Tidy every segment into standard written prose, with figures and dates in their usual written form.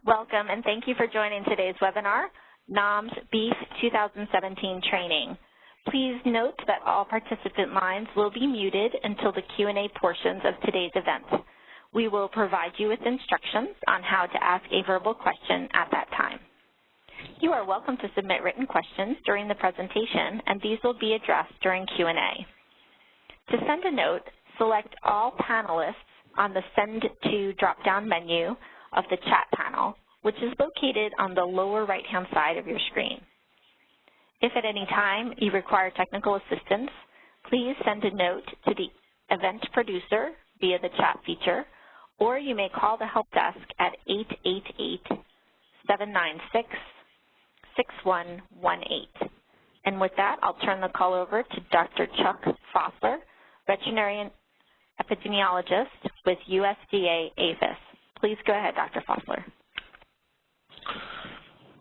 Welcome and thank you for joining today's webinar, NAHMS Beef 2017 Training. Please note that all participant lines will be muted until the Q&A portions of today's event. We will provide you with instructions on how to ask a verbal question at that time. You are welcome to submit written questions during the presentation, and these will be addressed during Q&A. To send a note, select all panelists on the Send To drop-down menu of the chat panel, which is located on the lower right-hand side of your screen. If at any time you require technical assistance, please send a note to the event producer via the chat feature, or you may call the help desk at 888-796-6118. And with that, I'll turn the call over to Dr. Chuck Fossler, veterinarian epidemiologist with USDA APHIS. Please go ahead, Dr. Fossler.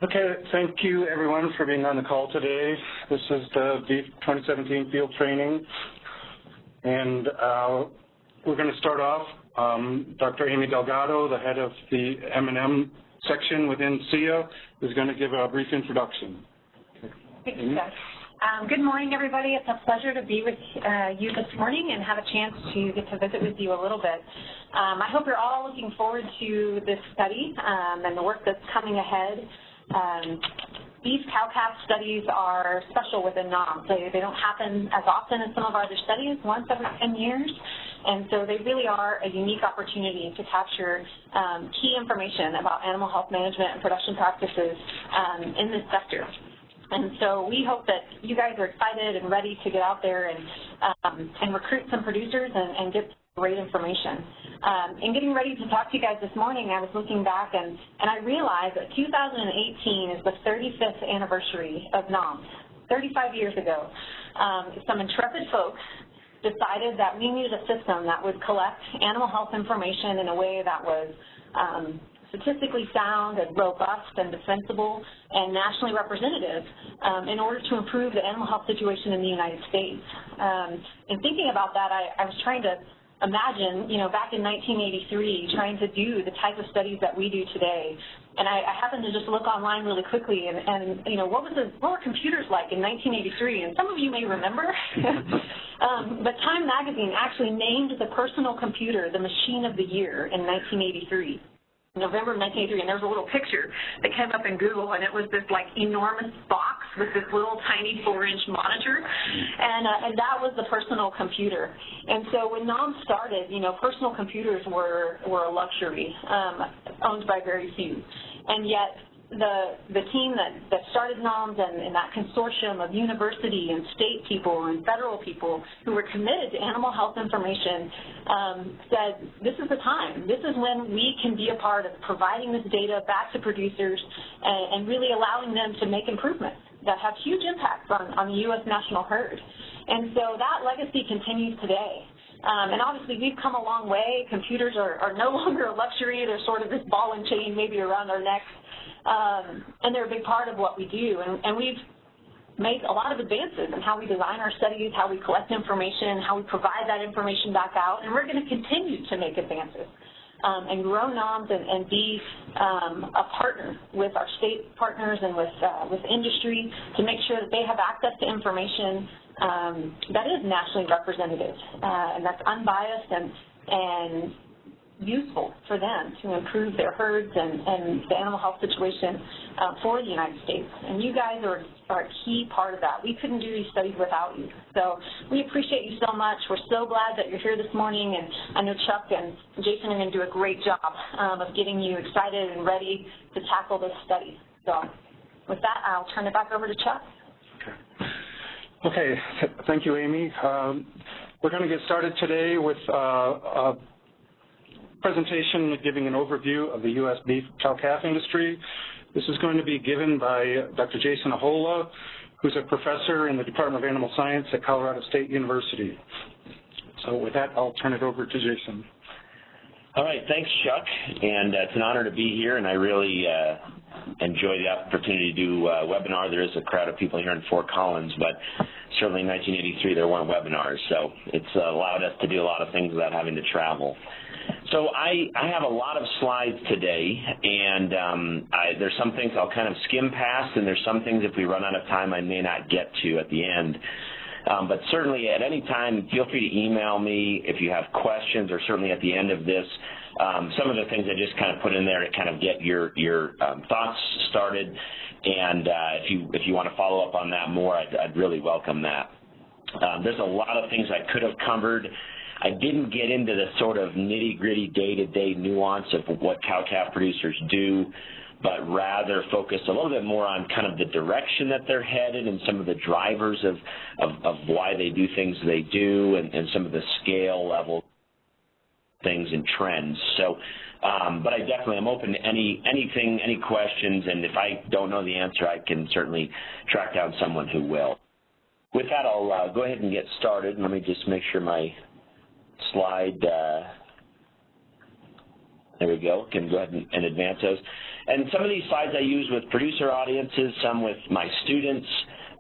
Okay, thank you everyone for being on the call today. This is the Beef 2017 field training, and we're going to start off. Dr. Amy Delgado, the head of the M&M section within SIA, is going to give a brief introduction. Thank you, Doug. Good morning, everybody. It's a pleasure to be with you this morning and have a chance to get to visit with you a little bit. I hope you're all looking forward to this study and the work that's coming ahead. These cow-calf studies are special within NAHMS. They don't happen as often as some of our other studies, once every 10 years. And so they really are a unique opportunity to capture key information about animal health management and production practices in this sector. And so we hope that you guys are excited and ready to get out there and recruit some producers and get great information. In getting ready to talk to you guys this morning, I was looking back and I realized that 2018 is the 35th anniversary of NAHMS. 35 years ago, some intrepid folks decided that we needed a system that would collect animal health information in a way that was statistically sound and robust and defensible and nationally representative in order to improve the animal health situation in the United States. In thinking about that, I was trying to imagine, back in 1983, trying to do the type of studies that we do today. And I happened to just look online really quickly and what were computers like in 1983? And some of you may remember, but Time magazine actually named the personal computer the machine of the year in 1983. November of 1983, and there was a little picture that came up in Google, and it was this enormous box with this little tiny 4-inch monitor, and that was the personal computer. And so when NAHMS started, personal computers were a luxury owned by very few, and yet the team that started NAHMS and that consortium of university and state people and federal people who were committed to animal health information said, this is the time. This is when we can be a part of providing this data back to producers and really allowing them to make improvements that have huge impacts on the U.S. national herd. And so that legacy continues today. And obviously, we've come a long way. Computers are no longer a luxury. They're sort of this ball and chain maybe around our necks. And they're a big part of what we do. And we've made a lot of advances in how we design our studies, how we collect information, how we provide that information back out. And we're going to continue to make advances and grow NAHMS and be a partner with our state partners and with industry to make sure that they have access to information that is nationally representative and that's unbiased and useful for them to improve their herds and the animal health situation for the United States. And you guys are a key part of that. We couldn't do these studies without you. So we appreciate you so much. We're so glad that you're here this morning, and I know Chuck and Jason are going to do a great job of getting you excited and ready to tackle this study. So with that, I'll turn it back over to Chuck. Okay, thank you, Amy. We're going to get started today with a presentation giving an overview of the U.S. beef cow-calf industry. This is going to be given by Dr. Jason Ahola, who's a professor in the Department of Animal Science at Colorado State University. So with that, I'll turn it over to Jason. All right, thanks, Chuck, and it's an honor to be here, and I really enjoy the opportunity to do a webinar. There is a crowd of people here in Fort Collins, but certainly in 1983 there weren't webinars, so it's allowed us to do a lot of things without having to travel. So I have a lot of slides today, and there's some things I'll kind of skim past, and there's some things if we run out of time I may not get to at the end. But certainly at any time, feel free to email me if you have questions, or certainly at the end of this. Some of the things I just kind of put in there to kind of get your thoughts started, and if you want to follow up on that more, I'd really welcome that. There's a lot of things I could have covered. I didn't get into the sort of nitty-gritty day-to-day nuance of what cow-calf producers do, but rather focus a little bit more on kind of the direction that they're headed and some of the drivers of why they do things they do, and some of the scale level things and trends. So, but I definitely am open to anything, any questions, and if I don't know the answer, I can certainly track down someone who will. With that, I'll go ahead and get started. Let me just make sure my slide, there we go, can go ahead and advance those. And some of these slides I use with producer audiences, some with my students,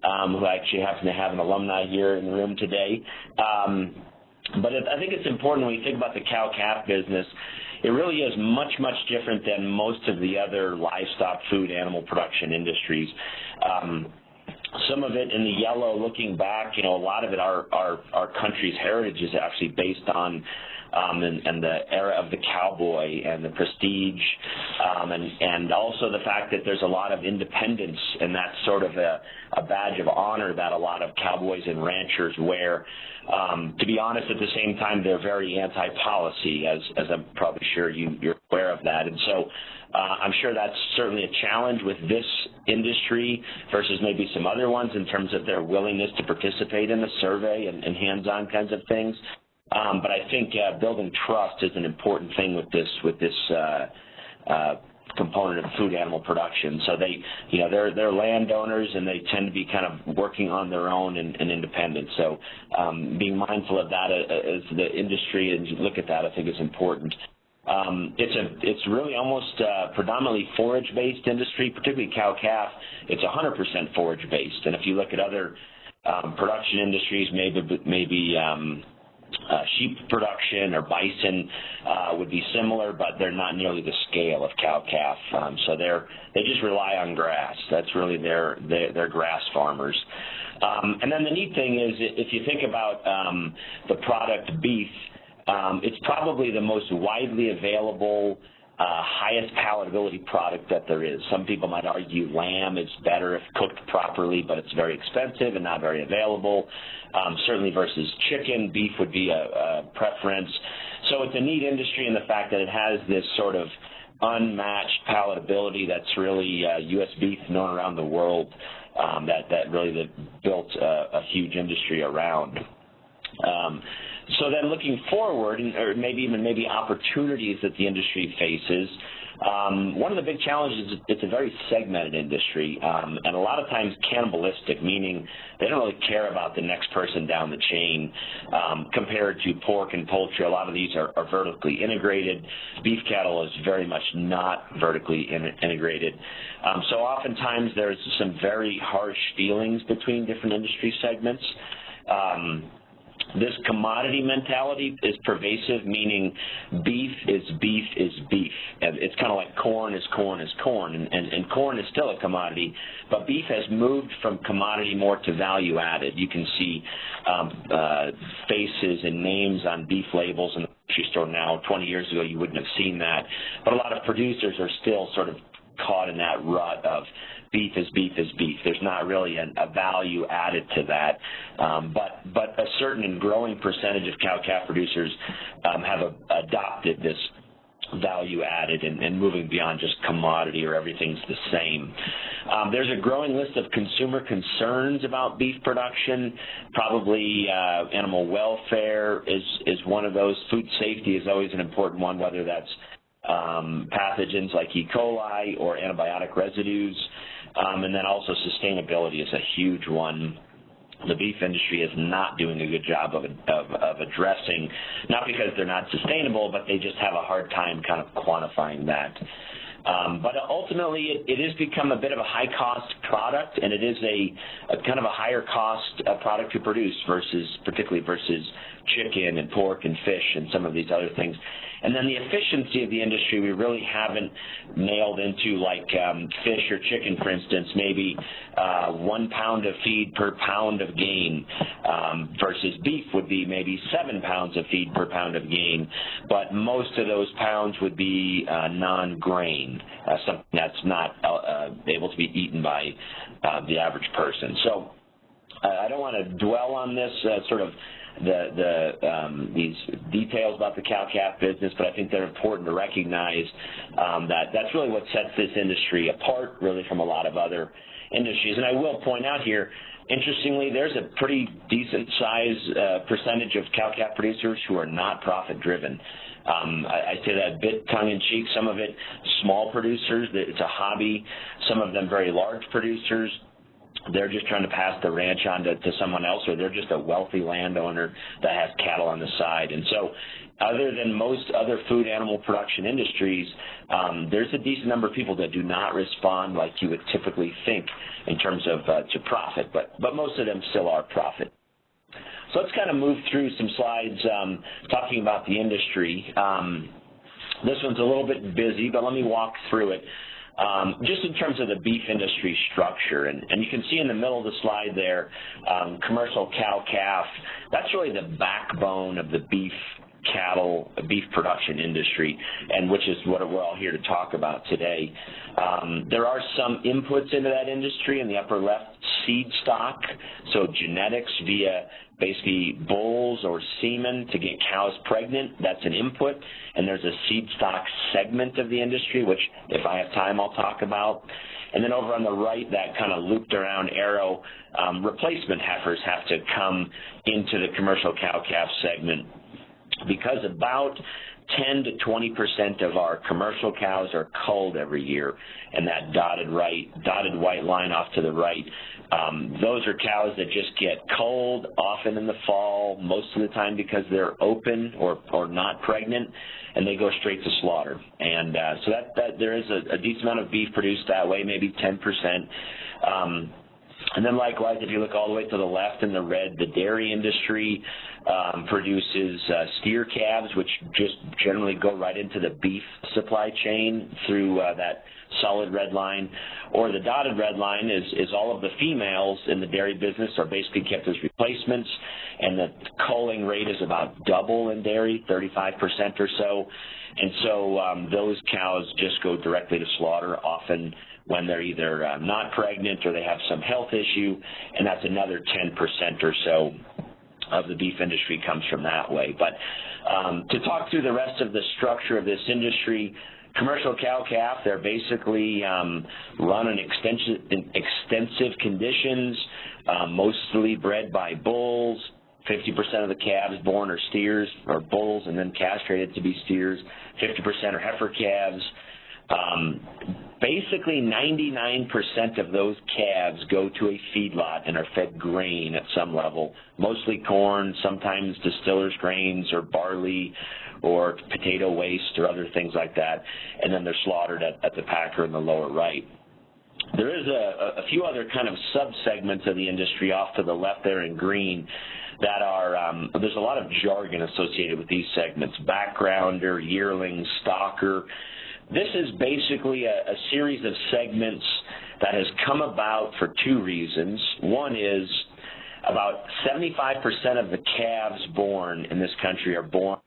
who actually happen to have an alumni here in the room today. But I think it's important when we think about the cow-calf business, it really is much, much different than most of the other livestock, food, animal production industries. Some of it in the yellow, looking back, you know, a lot of it, our country's heritage is actually based on and the era of the cowboy and the prestige, and also the fact that there's a lot of independence, and that's sort of a badge of honor that a lot of cowboys and ranchers wear. To be honest, at the same time, they're very anti-policy, as I'm probably sure you're aware of that. And so I'm sure that's certainly a challenge with this industry versus maybe some other ones in terms of their willingness to participate in the survey and hands-on kinds of things. But I think building trust is an important thing with this component of food animal production. So they, you know, they're landowners, and they tend to be kind of working on their own and independent. So being mindful of that as the industry, and you look at that, I think is important. It's really almost predominantly forage-based industry, particularly cow-calf. It's 100% forage-based, and if you look at other production industries, maybe sheep production or bison would be similar, but they're not nearly the scale of cow-calf. So they just rely on grass. That's really they're grass farmers. And then the neat thing is, if you think about the product beef, it's probably the most widely available, highest palatability product that there is. Some people might argue lamb is better if cooked properly, but it's very expensive and not very available. Certainly versus chicken, beef would be a preference. So it's a neat industry in the fact that it has this sort of unmatched palatability that's really U.S. beef known around the world, that really built a huge industry around. So then looking forward, or maybe opportunities that the industry faces, one of the big challenges is it's a very segmented industry, and a lot of times cannibalistic, meaning they don't really care about the next person down the chain. Compared to pork and poultry, a lot of these are vertically integrated. Beef cattle is very much not vertically integrated. So oftentimes there's some very harsh feelings between different industry segments. This commodity mentality is pervasive, meaning beef is beef is beef. It's kind of like corn is corn is corn, and corn is still a commodity, but beef has moved from commodity more to value added. You can see faces and names on beef labels in the grocery store now. 20 years ago, you wouldn't have seen that, but a lot of producers are still sort of caught in that rut of beef is beef is beef. There's not really a value added to that, but a certain and growing percentage of cow-calf producers have adopted this value added and moving beyond just commodity or everything's the same. There's a growing list of consumer concerns about beef production. Probably animal welfare is one of those. Food safety is always an important one, whether that's pathogens like E. coli or antibiotic residues. And then also sustainability is a huge one. The beef industry is not doing a good job of addressing, not because they're not sustainable, but they just have a hard time kind of quantifying that. But ultimately, it has become a bit of a high-cost product, and it is a kind of a higher-cost product to produce particularly versus chicken and pork and fish and some of these other things. And then the efficiency of the industry, we really haven't nailed into, like fish or chicken, for instance, maybe 1 pound of feed per pound of gain versus beef would be maybe 7 pounds of feed per pound of gain. But most of those pounds would be non-grain, something that's not able to be eaten by the average person. So I don't want to dwell on this sort of these details about the cow-calf business, but I think they're important to recognize that that's really what sets this industry apart, really, from a lot of other industries. And I will point out here, interestingly, there's a pretty decent size percentage of cow-calf producers who are not profit-driven. I say that a bit tongue-in-cheek. Some of it small producers, it's a hobby. Some of them very large producers. They're just trying to pass the ranch on to someone else, or they're just a wealthy landowner that has cattle on the side. And so other than most other food animal production industries, there's a decent number of people that do not respond like you would typically think in terms of to profit, but most of them still are profit. So let's kind of move through some slides talking about the industry. This one's a little bit busy, but let me walk through it. Just in terms of the beef industry structure, and you can see in the middle of the slide there, commercial cow-calf, that's really the backbone of the beef production industry, and which is what we're all here to talk about today. There are some inputs into that industry in the upper left, seed stock, so genetics via basically bulls or semen to get cows pregnant, that's an input, and there's a seed stock segment of the industry, which if I have time I'll talk about. And then over on the right, that kind of looped around arrow, replacement heifers have to come into the commercial cow-calf segment, because about 10 to 20% of our commercial cows are culled every year, and that dotted white line off to the right, those are cows that just get culled, often in the fall, most of the time because they're open or not pregnant, and they go straight to slaughter. And so that there is a decent amount of beef produced that way, maybe 10%. And then likewise, if you look all the way to the left in the red, the dairy industry produces steer calves, which just generally go right into the beef supply chain through that solid red line. Or the dotted red line is all of the females in the dairy business are basically kept as replacements, and the culling rate is about double in dairy, 35% or so. And so those cows just go directly to slaughter, often when they're either not pregnant or they have some health issue, and that's another 10% or so of the beef industry comes from that way. But to talk through the rest of the structure of this industry, commercial cow-calf, they're basically run in extensive conditions, mostly bred by bulls. 50% of the calves born are steers or bulls and then castrated to be steers. 50% are heifer calves. Basically 99% of those calves go to a feedlot and are fed grain at some level, mostly corn, sometimes distillers grains or barley or potato waste or other things like that, and then they're slaughtered at the packer in the lower right. There is a few other kind of sub-segments of the industry off to the left there in green that are, there's a lot of jargon associated with these segments, backgrounder, yearling, stalker. This is basically a series of segments that has come about for two reasons. One is about 75% of the calves born in this country are born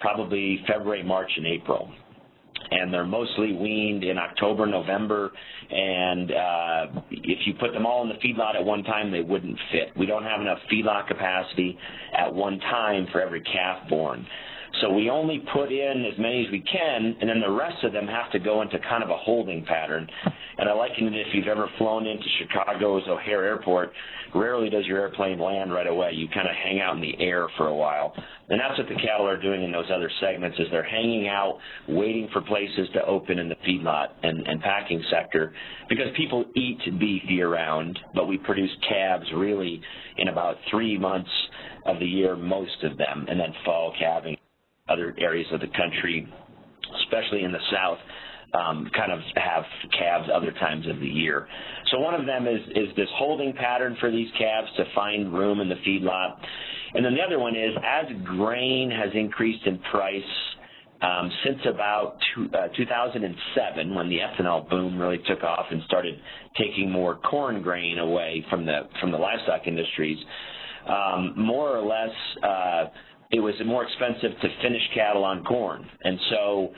probably February, March, and April. And they're mostly weaned in October, November, and if you put them all in the feedlot at one time, they wouldn't fit. We don't have enough feedlot capacity at one time for every calf born. So we only put in as many as we can, and then the rest of them have to go into kind of a holding pattern. And I liken it, if you've ever flown into Chicago's O'Hare Airport, rarely does your airplane land right away. You kind of hang out in the air for a while. And that's what the cattle are doing in those other segments, is they're hanging out, waiting for places to open in the feedlot and packing sector, because people eat beef year-round, but we produce calves really in about 3 months of the year, most of them, and then fall calving. Other areas of the country, especially in the South, kind of have calves other times of the year. So one of them is this holding pattern for these calves to find room in the feedlot. And then the other one is, as grain has increased in price since about 2007, when the ethanol boom really took off and started taking more corn grain away from the livestock industries, more or less it was more expensive to finish cattle on corn. And so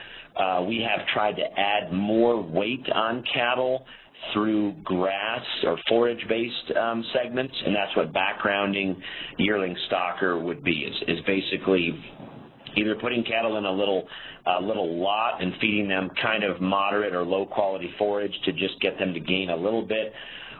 we have tried to add more weight on cattle through grass or forage-based segments, and that's what backgrounding yearling stocker would be, is basically either putting cattle in a little lot and feeding them kind of moderate or low-quality forage to just get them to gain a little bit,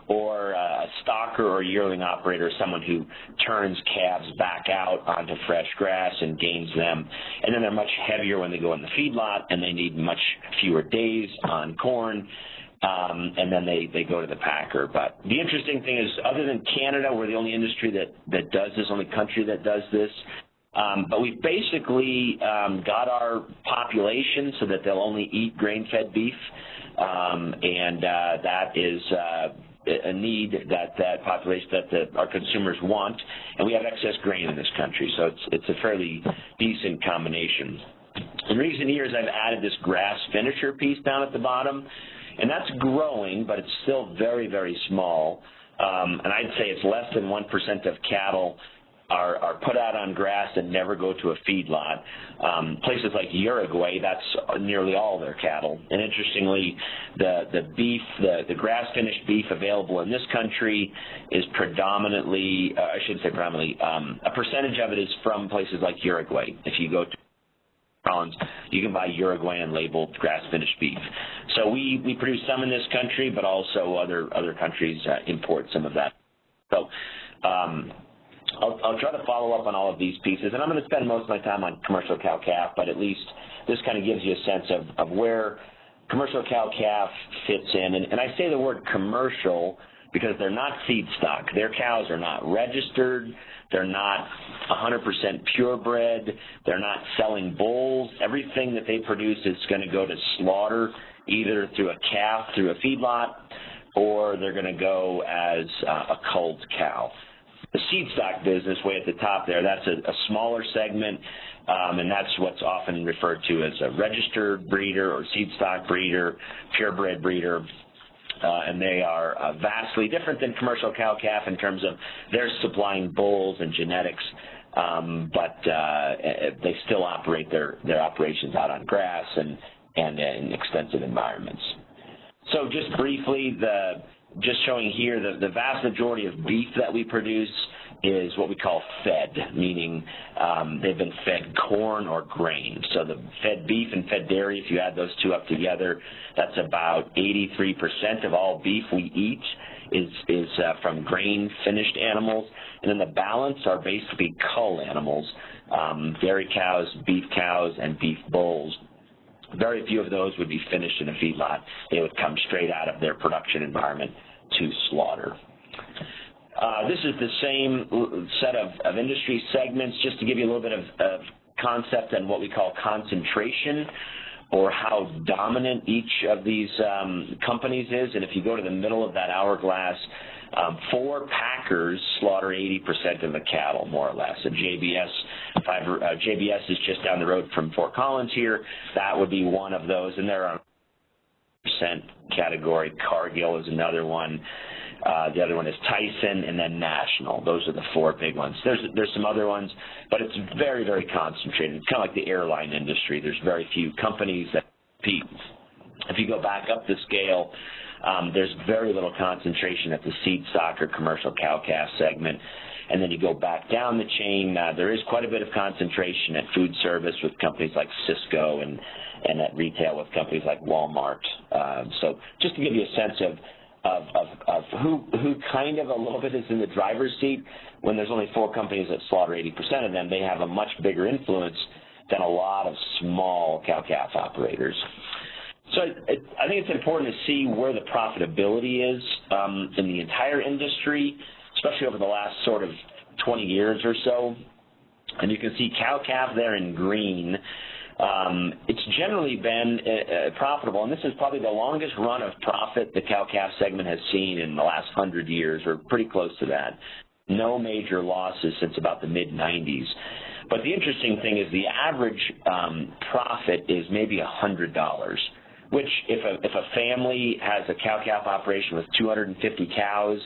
or a stocker or yearling operator, someone who turns calves back out onto fresh grass and gains them. And then they're much heavier when they go in the feedlot, and they need much fewer days on corn, and then they go to the packer. But the interesting thing is, other than Canada, we're the only industry that does this, only country that does this. But we've basically got our population so that they'll only eat grain-fed beef, and that is a need that population, that our consumers want, and we have excess grain in this country, so it's a fairly decent combination. In recent years, I've added this grass finisher piece down at the bottom, and that's growing, but it's still very, very small, and I'd say it's less than 1% of cattle are put out on grass and never go to a feedlot. Places like Uruguay, that's nearly all their cattle. And interestingly, the grass-finished beef available in this country is predominantly, I shouldn't say predominantly, a percentage of it is from places like Uruguay. If you go to Collins, you can buy Uruguayan labeled grass-finished beef. So we produce some in this country, but also other countries import some of that. So I'll try to follow up on all of these pieces, and I'm going to spend most of my time on commercial cow-calf, but at least this kind of gives you a sense of where commercial cow-calf fits in. And I say the word commercial because they're not feed stock. Their cows are not registered. They're not 100% purebred. They're not selling bulls. Everything that they produce is going to go to slaughter, either through a calf, through a feedlot, or they're going to go as a culled cow. The seed stock business way at the top there, that's a smaller segment, and that's what's often referred to as a registered breeder or seed stock breeder, purebred breeder, and they are vastly different than commercial cow-calf in terms of they're supplying bulls and genetics, but they still operate their operations out on grass and in extensive environments. So just briefly, just showing here the vast majority of beef that we produce is what we call fed, meaning they've been fed corn or grain. So the fed beef and fed dairy, if you add those two up together, that's about 83% of all beef we eat is from grain-finished animals. And then the balance are basically cull animals, dairy cows, beef cows, and beef bulls. Very few of those would be finished in a feedlot. They would come straight out of their production environment to slaughter. This is the same set of industry segments, just to give you a little bit of concept on what we call concentration, or how dominant each of these companies is. And if you go to the middle of that hourglass, 4 packers slaughter 80% of the cattle, more or less. And JBS is just down the road from Fort Collins here. That would be one of those, and there are percent category. Cargill is another one. The other one is Tyson, and then National. Those are the 4 big ones. There's some other ones, but it's very, very concentrated. It's kind of like the airline industry. There's very few companies that compete. If you go back up the scale, there's very little concentration at the seed stock or commercial cow-calf segment. And then you go back down the chain, there is quite a bit of concentration at food service with companies like Cisco, and at retail with companies like Walmart. So just to give you a sense of who kind of a little bit is in the driver's seat, when there's only 4 companies that slaughter 80% of them, they have a much bigger influence than a lot of small cow-calf operators. So I think it's important to see where the profitability is in the entire industry, especially over the last sort of 20 years or so. And you can see cow-calf there in green. It's generally been profitable, and this is probably the longest run of profit the cow-calf segment has seen in the last 100 years, or pretty close to that. No major losses since about the mid-90s. But the interesting thing is the average profit is maybe $100, which if a family has a cow-calf operation with 250 cows,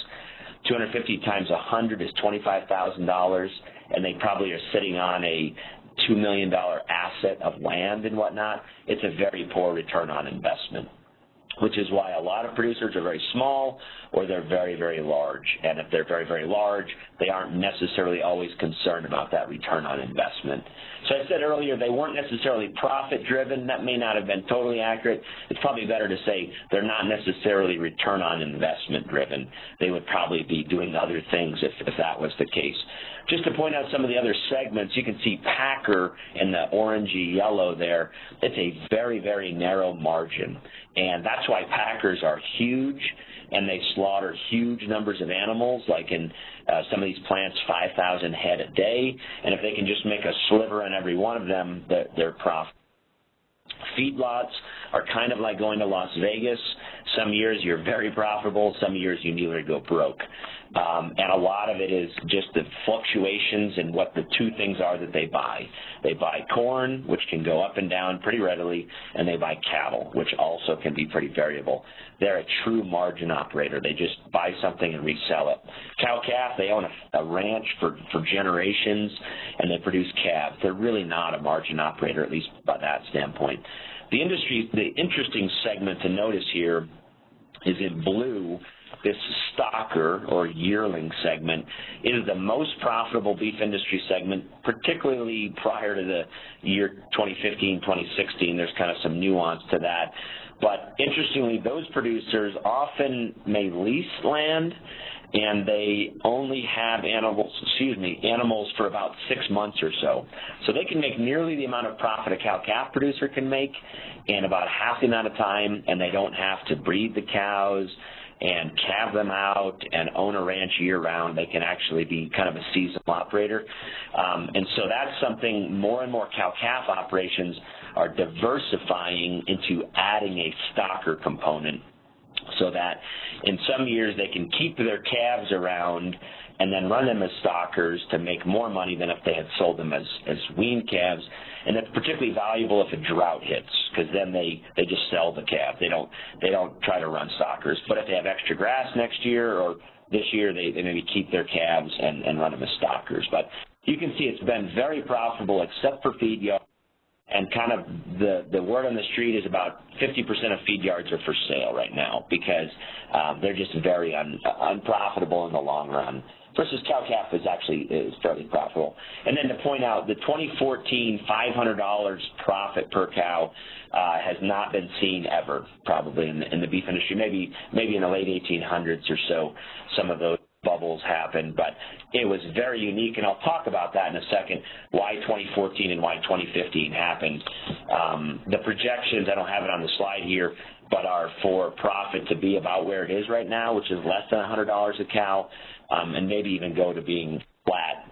250 times 100 is $25,000, and they probably are sitting on a $2 million asset of land and whatnot. It's a very poor return on investment, which is why a lot of producers are very small or they're very, very large. And if they're very, very large, they aren't necessarily always concerned about that return on investment. So I said earlier they weren't necessarily profit-driven. That may not have been totally accurate. It's probably better to say they're not necessarily return on investment-driven. They would probably be doing other things if that was the case. Just to point out some of the other segments, you can see Packer in the orangey yellow there. It's a very, very narrow margin, and that's why Packers are huge, and they slaughter huge numbers of animals, like in some of these plants, 5,000 head a day, and if they can just make a sliver on every one of them, they're profitable. Feedlots are kind of like going to Las Vegas. Some years you're very profitable, some years you nearly go broke. And a lot of it is just the fluctuations in what the two things are that they buy. They buy corn, which can go up and down pretty readily, and they buy cattle, which also can be pretty variable. They're a true margin operator. They just buy something and resell it. Cow-calf, they own a ranch for generations, and they produce calves. They're really not a margin operator, at least by that standpoint. The interesting segment to notice here is in blue. This stocker or yearling segment is the most profitable beef industry segment, particularly prior to the year 2015, 2016. There's kind of some nuance to that. But interestingly, those producers often may lease land, and they only have animals for about 6 months or so. So they can make nearly the amount of profit a cow-calf producer can make in about half the amount of time, and they don't have to breed the cows and calve them out and own a ranch year-round. They can actually be kind of a seasonal operator. And so that's something more and more cow-calf operations are diversifying into adding a stocker component, so that in some years they can keep their calves around and then run them as stockers to make more money than if they had sold them as weaned calves. And that's particularly valuable if a drought hits, because then they just sell the calf. They don't try to run stockers. But if they have extra grass next year or this year, they maybe keep their calves and run them as stockers. But you can see it's been very profitable except for feed yards. And kind of the word on the street is about 50% of feed yards are for sale right now, because they're just very unprofitable in the long run. Versus cow-calf is fairly profitable. And then to point out, the 2014 $500 profit per cow has not been seen ever, probably in the beef industry. Maybe in the late 1800s or so, some of those bubbles happened, but it was very unique, and I'll talk about that in a second, why 2014 and why 2015 happened. The projections, I don't have it on the slide here, but are for profit to be about where it is right now, which is less than $100 a cow, and maybe even go to being flat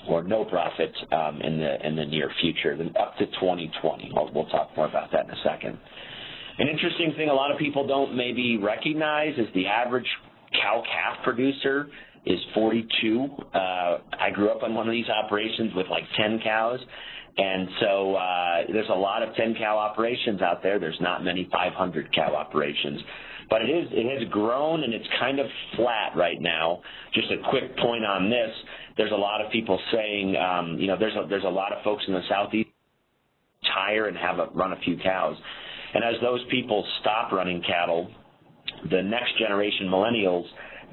or no profit in the near future, up to 2020. We'll talk more about that in a second. An interesting thing a lot of people don't maybe recognize is the average cow-calf producer is 42. I grew up on one of these operations with like 10 cows, and so there's a lot of 10-cow operations out there. There's not many 500-cow operations. But it has grown, and it's kind of flat right now. Just a quick point on this, there's a lot of people saying, there's a lot of folks in the Southeast retire and run a few cows. And as those people stop running cattle, the next generation millennials,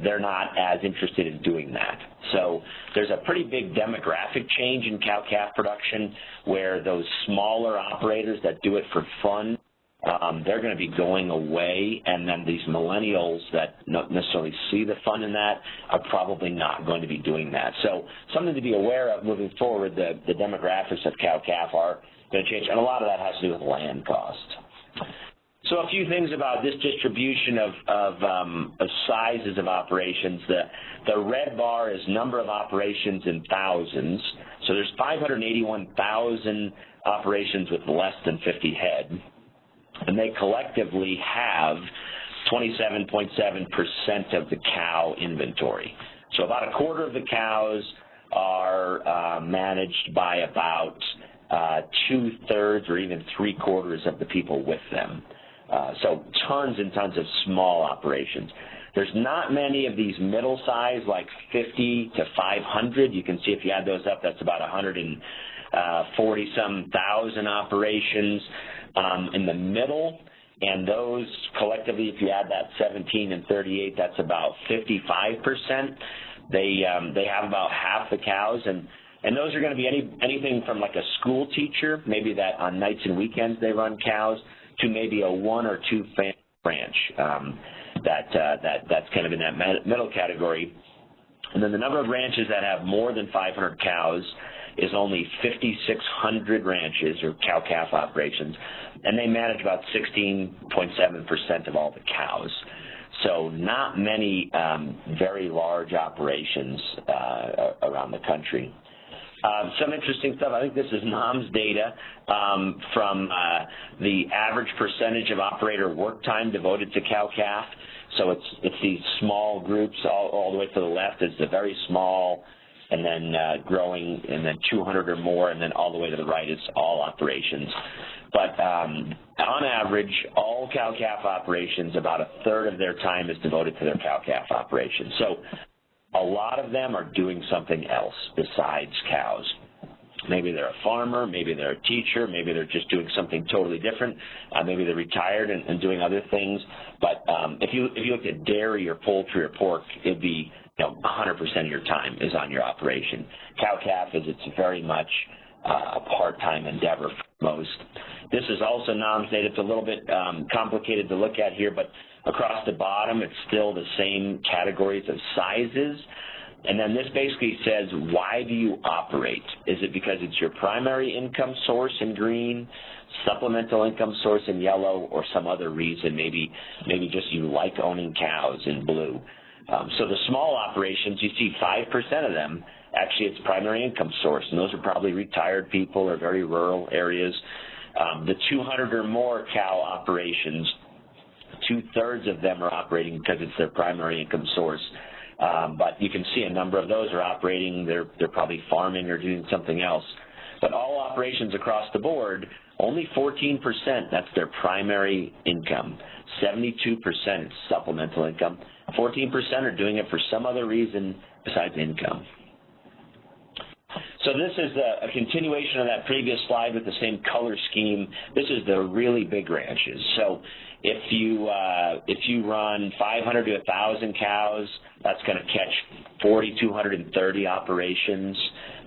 they're not as interested in doing that. So there's a pretty big demographic change in cow-calf production, where those smaller operators that do it for fun, they're going to be going away, and then these millennials that don't necessarily see the fun in that are probably not going to be doing that. So something to be aware of moving forward. The demographics of cow-calf are going to change, and a lot of that has to do with land cost. So a few things about this distribution of sizes of operations. The red bar is number of operations in thousands. So there's 581,000 operations with less than 50 head, and they collectively have 27.7% of the cow inventory. So about a quarter of the cows are managed by about 2/3 or even 3/4 of the people with them. So tons and tons of small operations. There's not many of these middle size, like 50 to 500. You can see if you add those up, that's about 140-some thousand operations in the middle. And those collectively, if you add that 17 and 38, that's about 55%. They have about half the cows, and those are going to be anything from like a school teacher, maybe that on nights and weekends they run cows, to maybe a 1 or 2 family ranch. That's kind of in that middle category. And then the number of ranches that have more than 500 cows is only 5,600 ranches or cow-calf operations, and they manage about 16.7% of all the cows. So not many very large operations around the country. Some interesting stuff. I think this is NAHMS data from the average percentage of operator work time devoted to cow-calf. So it's these small groups all the way to the left is the very small, and then growing, and then 200 or more, and then all the way to the right is all operations. But on average, all cow-calf operations, about 1/3 of their time is devoted to their cow-calf operations. So a lot of them are doing something else besides cows. Maybe they're a farmer, maybe they're a teacher, maybe they're just doing something totally different. Maybe they're retired and doing other things. But if you looked at dairy or poultry or pork, it'd be 100% of your time is on your operation. Cow-calf it's very much a part-time endeavor for most. This is also NAHMS data. It's a little bit complicated to look at here, but across the bottom, it's still the same categories of sizes. And then this basically says, why do you operate? Is it because it's your primary income source in green, supplemental income source in yellow, or some other reason, maybe just you like owning cows in blue? So the small operations, you see 5% of them, actually it's primary income source, and those are probably retired people or very rural areas. The 200 or more cow operations, 2/3 of them are operating because it's their primary income source. But you can see a number of those are operating, they're probably farming or doing something else. But all operations across the board, only 14%, that's their primary income. 72% is supplemental income. 14% are doing it for some other reason besides income. So this is a continuation of that previous slide with the same color scheme. This is the really big ranches. So if you run 500 to 1,000 cows, that's going to catch 4,230 operations.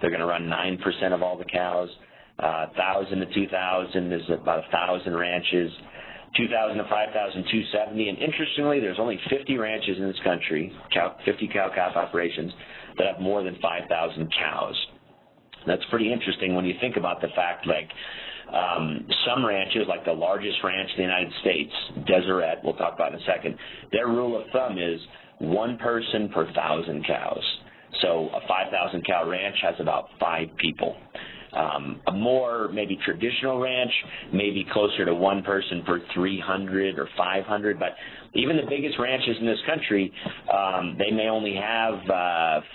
They're going to run 9% of all the cows. 1,000 to 2,000 is about 1,000 ranches. 2,000 to 5,000, 270. And interestingly, there's only 50 ranches in this country, 50 cow-calf operations, that have more than 5,000 cows. That's pretty interesting when you think about the fact, like, some ranches, like the largest ranch in the United States, Deseret, we'll talk about in a second, their rule of thumb is 1 person per 1,000 cows. So a 5,000 cow ranch has about 5 people. A more maybe traditional ranch may be closer to 1 person per 300 or 500, but even the biggest ranches in this country, they may only have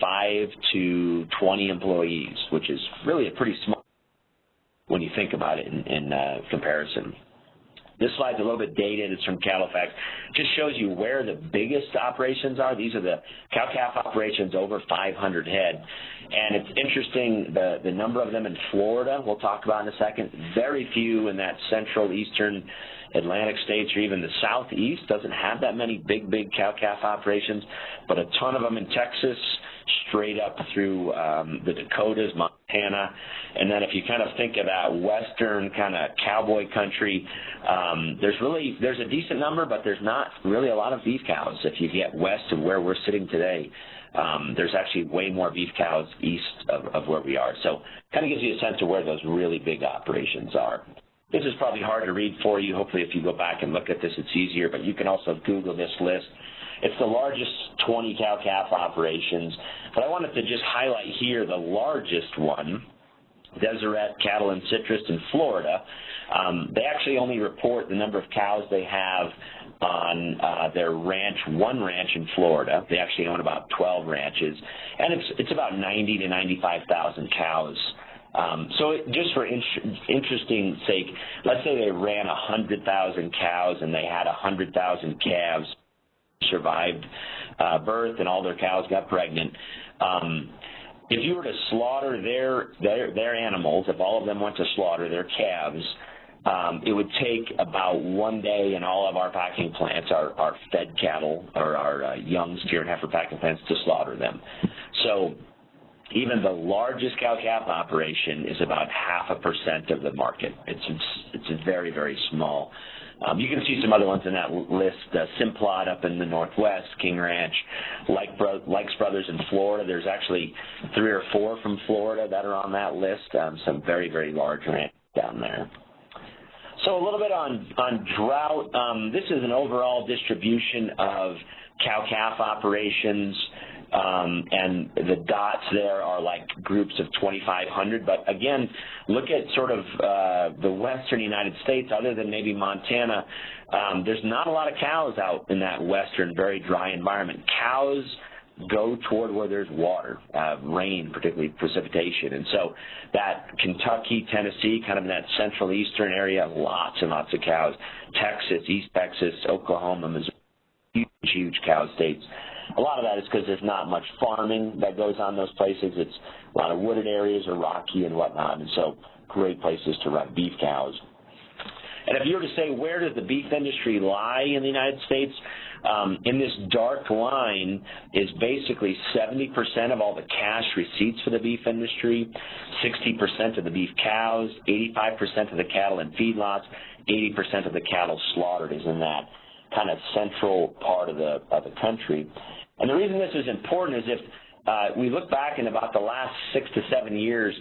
5 to 20 employees, which is really a pretty small when you think about it in comparison. This slide's a little bit dated. It's from Califax. It just shows you where the biggest operations are. These are the cow-calf operations over 500 head. And it's interesting, the number of them in Florida, we'll talk about in a second. Very few in that central, eastern Atlantic states, or even the southeast doesn't have that many big cow-calf operations, but a ton of them in Texas, straight up through the Dakotas, Montana. And then if you kind of think of that western kind of cowboy country, there's a decent number, but there's not really a lot of beef cows. If you get west of where we're sitting today, there's actually way more beef cows east of where we are. So kind of gives you a sense of where those really big operations are. This is probably hard to read for you. Hopefully if you go back and look at this, it's easier, but you can also Google this list. It's the largest 20 cow-calf operations, but I wanted to just highlight here the largest one, Deseret Cattle and Citrus in Florida. They actually only report the number of cows they have on their ranch, one ranch in Florida. They actually own about 12 ranches, and it's about 90 to 95,000 cows. So just for interesting sake, let's say they ran 100,000 cows and they had 100,000 calves survived birth and all their cows got pregnant. If you were to slaughter their animals, if all of them went to slaughter their calves, it would take about 1 day in all of our packing plants, our fed cattle or our young steer and heifer packing plants, to slaughter them. So even the largest cow-calf operation is about 0.5% of the market. It's very, very small. You can see some other ones in that list. Simplot up in the Northwest, King Ranch, Likes Brothers in Florida. There's actually 3 or 4 from Florida that are on that list. Some very, very large ranches down there. So a little bit on drought. This is an overall distribution of cow-calf operations. And the dots there are like groups of 2,500. But again, look at sort of the western United States, other than maybe Montana. There's not a lot of cows out in that western, very dry environment. Cows go toward where there's water, rain, particularly precipitation. And so that Kentucky, Tennessee, kind of in that central eastern area, lots and lots of cows. Texas, East Texas, Oklahoma, Missouri, huge cow states. A lot of that is because there's not much farming that goes on those places. It's a lot of wooded areas are rocky and whatnot, and so great places to run beef cows. And if you were to say, where does the beef industry lie in the United States, in this dark line is basically 70% of all the cash receipts for the beef industry, 60% of the beef cows, 85% of the cattle in feedlots, 80% of the cattle slaughtered is in that kind of central part of the country. And the reason this is important is if we look back in about the last 6 to 7 years,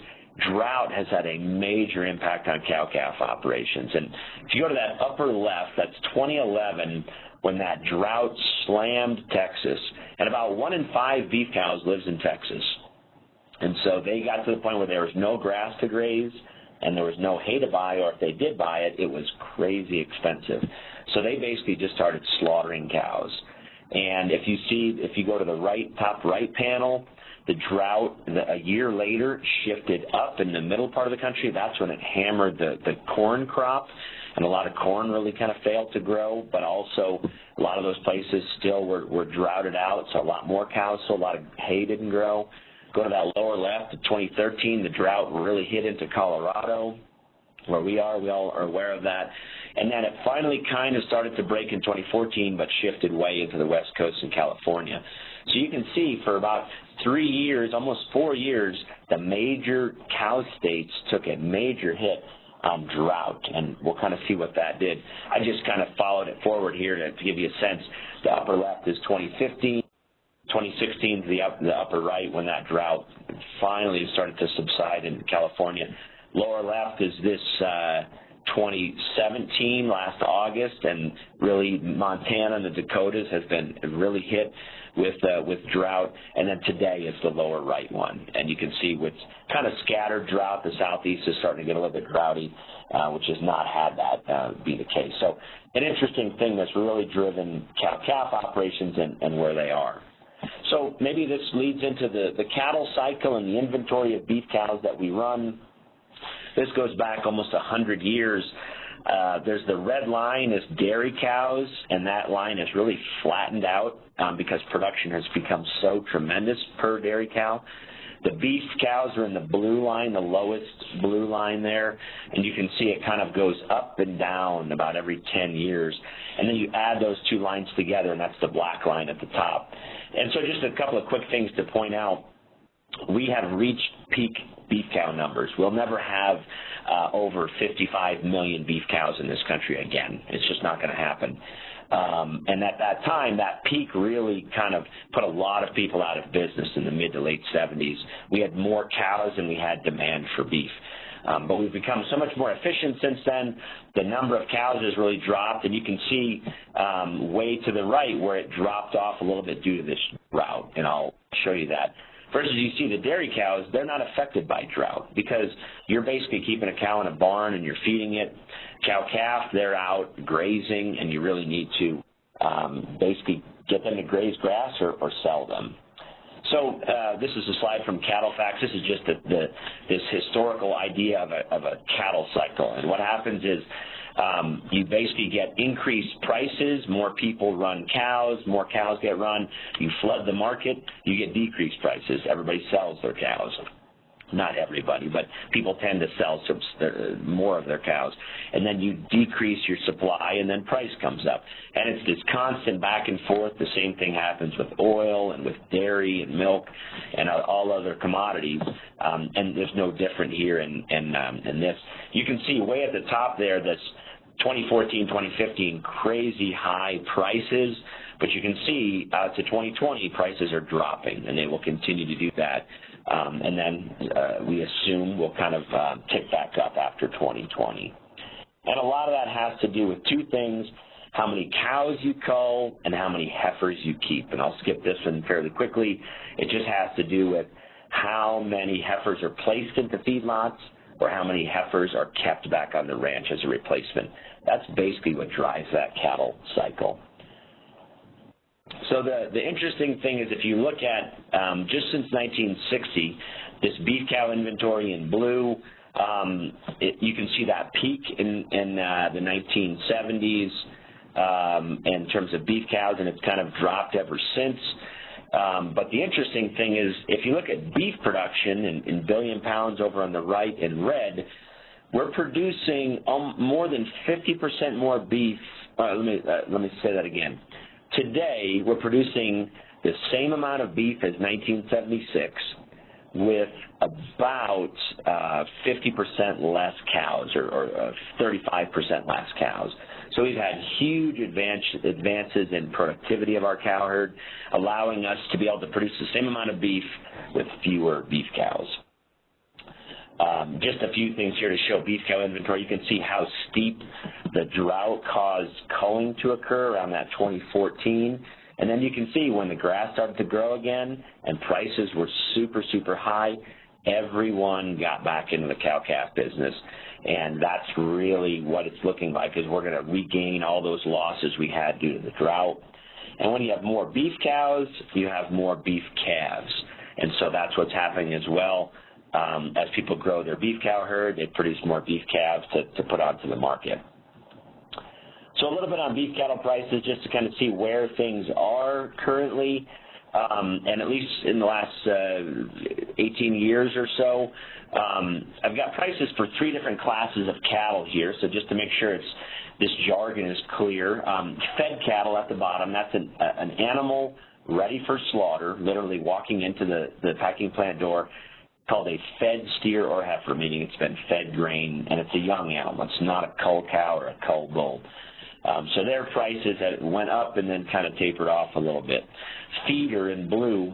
drought has had a major impact on cow-calf operations. And if you go to that upper left, that's 2011, when that drought slammed Texas. And about 1 in 5 beef cows lives in Texas. And so they got to the point where there was no grass to graze and there was no hay to buy, or if they did buy it, it was crazy expensive. So they basically just started slaughtering cows. And if you go to the top right panel, the drought a year later shifted up in the middle part of the country. That's when it hammered the corn crop, and a lot of corn really kind of failed to grow, but also a lot of those places still were droughted out, so a lot more cows, so a lot of hay didn't grow. Go to that lower left, in 2013, the drought really hit into Colorado, where we are. We all are aware of that. And then it finally kind of started to break in 2014, but shifted way into the West Coast and California. So you can see for about 3 years, almost 4 years, the major cow states took a major hit on drought, and we'll kind of see what that did. I just kind of followed it forward here to give you a sense. The upper left is 2015. 2016 is the upper right, when that drought finally started to subside in California. Lower left is this 2017, last August, and really Montana and the Dakotas has been really hit with drought. And then today is the lower right one, and you can see with kind of scattered drought, the southeast is starting to get a little bit droughty, which has not had that be the case. So an interesting thing that's really driven cow-calf operations and where they are. So maybe this leads into the cattle cycle and the inventory of beef cows that we run. This goes back almost 100 years. There's the red line is dairy cows, and that line has really flattened out because production has become so tremendous per dairy cow. The beef cows are in the blue line, the lowest blue line there, and you can see it kind of goes up and down about every 10 years. And then you add those two lines together, and that's the black line at the top. And so just a couple of quick things to point out. We have reached peak beef cow numbers. We'll never have over 55 million beef cows in this country again. It's just not going to happen. And at that time, that peak really kind of put a lot of people out of business in the mid to late 70s. We had more cows than we had demand for beef. But we've become so much more efficient since then. The number of cows has really dropped, and you can see way to the right where it dropped off a little bit due to this drought, and I'll show you that. Versus you see the dairy cows, they're not affected by drought because you're basically keeping a cow in a barn and you're feeding it. Cow-calf, they're out grazing, and you really need to basically get them to graze grass or sell them. So this is a slide from Cattle Facts. This is just this historical idea of a cattle cycle. And what happens is you basically get increased prices, more people run cows, more cows get run, you flood the market, you get decreased prices. Everybody sells their cows. Not everybody, but people tend to sell more of their cows. And then you decrease your supply, and then price comes up. And it's this constant back and forth. The same thing happens with oil and with dairy and milk and all other commodities. And there's no different here in this. You can see way at the top there this 2014, 2015 crazy high prices. But you can see out to 2020 prices are dropping, and they will continue to do that. And then we assume we'll kind of tick back up after 2020. And a lot of that has to do with two things: how many cows you cull and how many heifers you keep. And I'll skip this one fairly quickly. It just has to do with how many heifers are placed into feedlots or how many heifers are kept back on the ranch as a replacement. That's basically what drives that cattle cycle. So the interesting thing is, if you look at just since 1960, this beef cow inventory in blue, you can see that peak in the 1970s in terms of beef cows, and it's kind of dropped ever since. But the interesting thing is, if you look at beef production in billion pounds over on the right in red, we're producing more than 50% more beef. Let me say that again. Today, we're producing the same amount of beef as 1976 with about 50% less cows or 35% less cows. So we've had huge advances in productivity of our cow herd, allowing us to be able to produce the same amount of beef with fewer beef cows. Just a few things here to show beef cow inventory. You can see how steep the drought caused culling to occur around that 2014. And then you can see when the grass started to grow again and prices were super, super high, everyone got back into the cow-calf business. And that's really what it's looking like, is we're going to regain all those losses we had due to the drought. And when you have more beef cows, you have more beef calves. And so that's what's happening as well. As people grow their beef cow herd, they produce more beef calves to put onto the market. So a little bit on beef cattle prices, just to kind of see where things are currently, and at least in the last 18 years or so. I've got prices for 3 different classes of cattle here, so just to make sure this jargon is clear. Fed cattle at the bottom, that's an animal ready for slaughter, literally walking into the packing plant door, called a fed steer or heifer, meaning it's been fed grain, and it's a young animal. It's not a cull cow or a cull bull. So their prices went up and then kind of tapered off a little bit. Feeder in blue,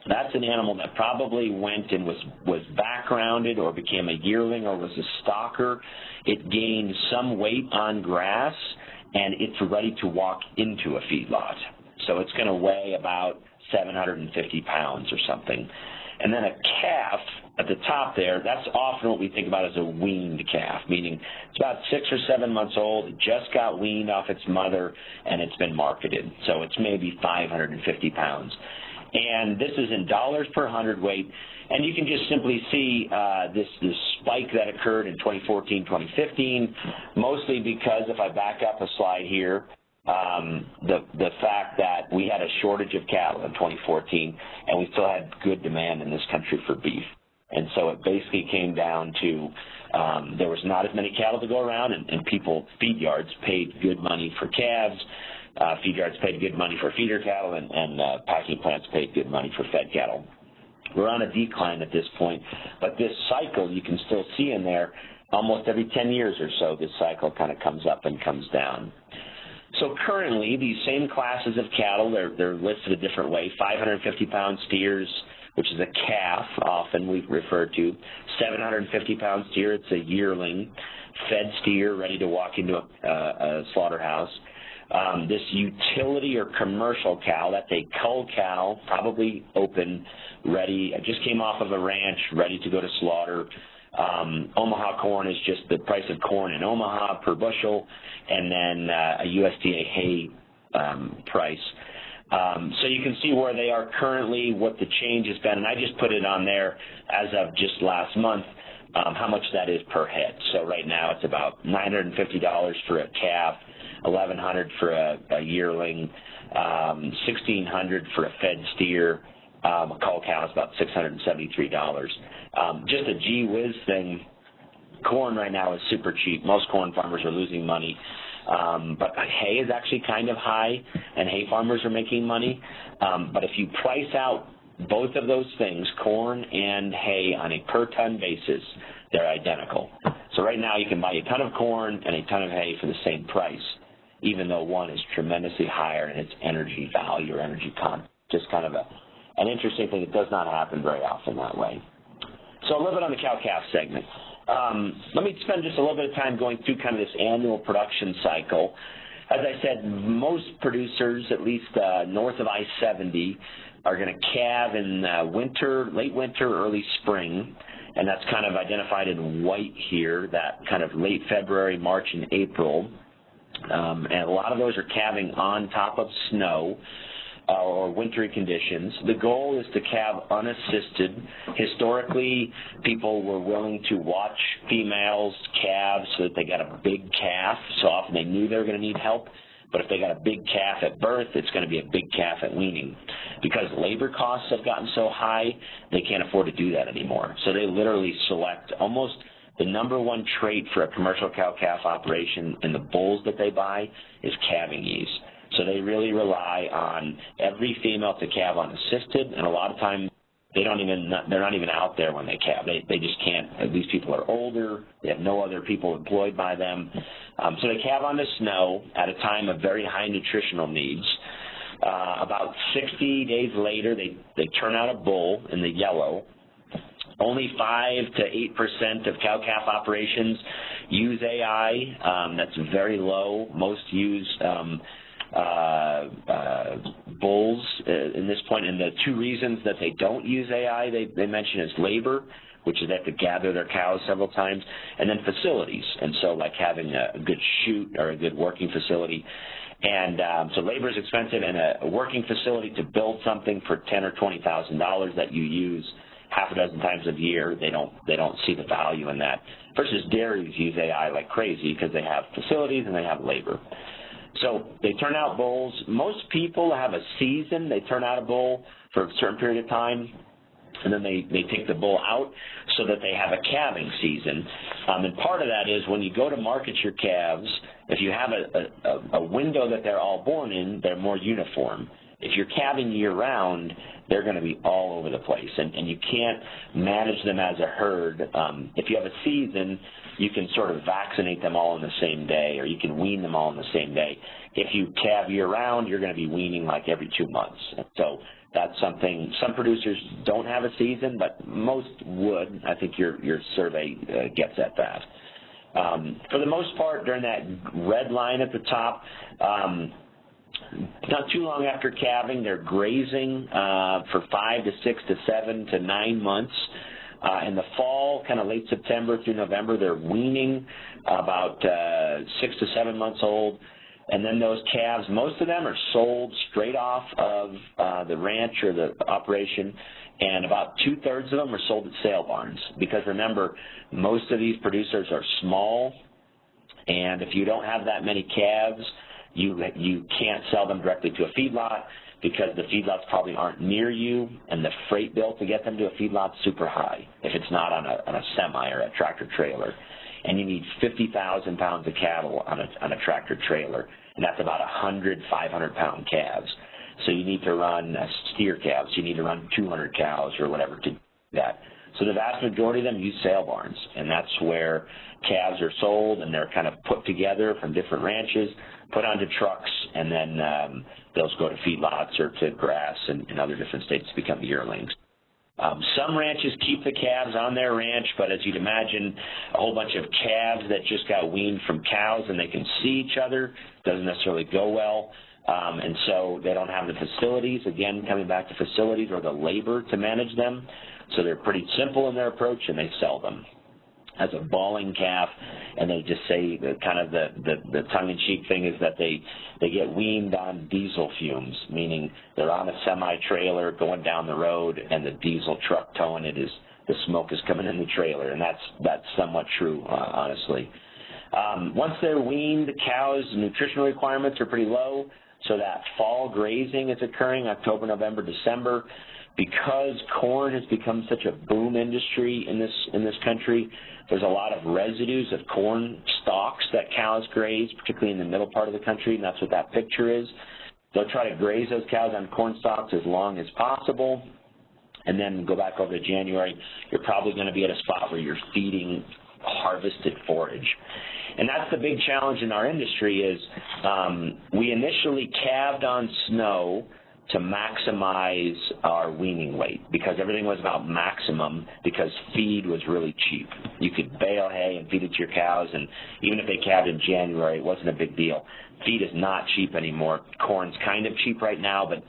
that's an animal that probably went and was backgrounded or became a yearling or was a stalker. It gained some weight on grass, and it's ready to walk into a feedlot. So it's going to weigh about 750 pounds or something. And then a calf at the top there, that's often what we think about as a weaned calf, meaning it's about 6 or 7 months old, it just got weaned off its mother, and it's been marketed. So it's maybe 550 pounds. And this is in dollars per hundredweight, and you can just simply see this spike that occurred in 2014, 2015, mostly because, if I back up a slide here, the fact that we had a shortage of cattle in 2014, and we still had good demand in this country for beef. And so it basically came down to there was not as many cattle to go around, and feed yards paid good money for calves, feed yards paid good money for feeder cattle, and packing plants paid good money for fed cattle. We're on a decline at this point, but this cycle you can still see in there almost every 10 years or so. This cycle kind of comes up and comes down. So currently, these same classes of cattle, they're listed a different way. 550-pound steers, which is a calf, often we refer to. 750-pound steer, it's a yearling. Fed steer, ready to walk into a slaughterhouse. This utility or commercial cow, that's a cull cow, probably open, ready, just came off of a ranch, ready to go to slaughter. Omaha corn is just the price of corn in Omaha per bushel, and then a USDA hay price. So you can see where they are currently, what the change has been, and I just put it on there as of just last month, how much that is per head. So right now it's about $950 for a calf, $1,100 for a yearling, $1,600 for a fed steer. A cull cow is about $673. Just a gee whiz thing, corn right now is super cheap. Most corn farmers are losing money. But hay is actually kind of high, and hay farmers are making money. But if you price out both of those things, corn and hay, on a per-ton basis, they're identical. So right now you can buy a ton of corn and a ton of hay for the same price, even though one is tremendously higher in its energy value or energy content. Just kind of an interesting thing. It does not happen very often that way. So a little bit on the cow-calf segment. Let me spend just a little bit of time going through kind of this annual production cycle. As I said, most producers, at least north of I-70, are going to calve in winter, late winter, early spring, and that's kind of identified in white here, that kind of late February, March, and April. And a lot of those are calving on top of snow or wintry conditions. The goal is to calve unassisted. Historically, people were willing to watch females calve so that they got a big calf. So often they knew they were going to need help, but if they got a big calf at birth, it's going to be a big calf at weaning. Because labor costs have gotten so high, they can't afford to do that anymore. So they literally select almost the number one trait for a commercial cow-calf operation in the bulls that they buy is calving ease. So they really rely on every female to calve unassisted, and a lot of times they're not even out there when they calve. They just can't. These people are older. They have no other people employed by them. So they calve on the snow at a time of very high nutritional needs. About 60 days later, they turn out a bull in the yellow. Only 5 to 8% of cow-calf operations use AI. That's very low. Most use bulls in this point, and the two reasons that they don't use AI they mention is labor, which is they have to gather their cows several times, and then facilities, and so like having a good chute or a good working facility. And so labor is expensive, and a working facility to build something for $10,000 or $20,000 that you use half a dozen times a year, they don't see the value in that. Versus dairies use AI like crazy because they have facilities and they have labor. So they turn out bulls. Most people have a season. They turn out a bull for a certain period of time, and then they take the bull out so that they have a calving season. And part of that is when you go to market your calves, if you have a window that they're all born in, they're more uniform. If you're calving year-round, they're going to be all over the place, and you can't manage them as a herd. If you have a season, you can sort of vaccinate them all in the same day, or you can wean them all in the same day. If you calve year-round, you're going to be weaning like every 2 months. So that's something, some producers don't have a season, but most would. I think your survey gets at that. For the most part, during that red line at the top, not too long after calving, they're grazing for 5 to 6 to 7 to 9 months. In the fall, kind of late September through November, they're weaning about 6 to 7 months old. And then those calves, most of them are sold straight off of the ranch or the operation, and about 2/3 of them are sold at sale barns. Because remember, most of these producers are small, and if you don't have that many calves, you can't sell them directly to a feedlot because the feedlots probably aren't near you, and the freight bill to get them to a feedlot is super high if it's not on a semi or a tractor trailer. And you need 50,000 pounds of cattle on a tractor trailer, and that's about 100, 500-pound calves. So you need to run steer calves. You need to run 200 cows or whatever to do that. So the vast majority of them use sale barns, and that's where calves are sold, and they're kind of put together from different ranches, put onto trucks, and then they'll go to feedlots or to grass and other different states to become yearlings. Some ranches keep the calves on their ranch, but as you'd imagine, a whole bunch of calves that just got weaned from cows and they can see each other doesn't necessarily go well. And so they don't have the facilities, again, coming back to facilities or the labor to manage them. So they're pretty simple in their approach, and they sell them as a balling calf, and they just say the kind of the tongue-in-cheek thing is that they get weaned on diesel fumes, meaning they're on a semi-trailer going down the road, and the diesel truck towing it is the smoke is coming in the trailer, and that's somewhat true, honestly. Once they're weaned, the cows' nutritional requirements are pretty low, so that fall grazing is occurring October, November, December. Because corn has become such a boom industry in this country, there's a lot of residues of corn stalks that cows graze, particularly in the middle part of the country, and that's what that picture is. They'll try to graze those cows on corn stalks as long as possible, and then go back over to January, you're probably going to be at a spot where you're feeding harvested forage. And that's the big challenge in our industry is we initially calved on snow to maximize our weaning weight because everything was about maximum because feed was really cheap. You could bale hay and feed it to your cows, and even if they calved in January, it wasn't a big deal. Feed is not cheap anymore. Corn's kind of cheap right now, but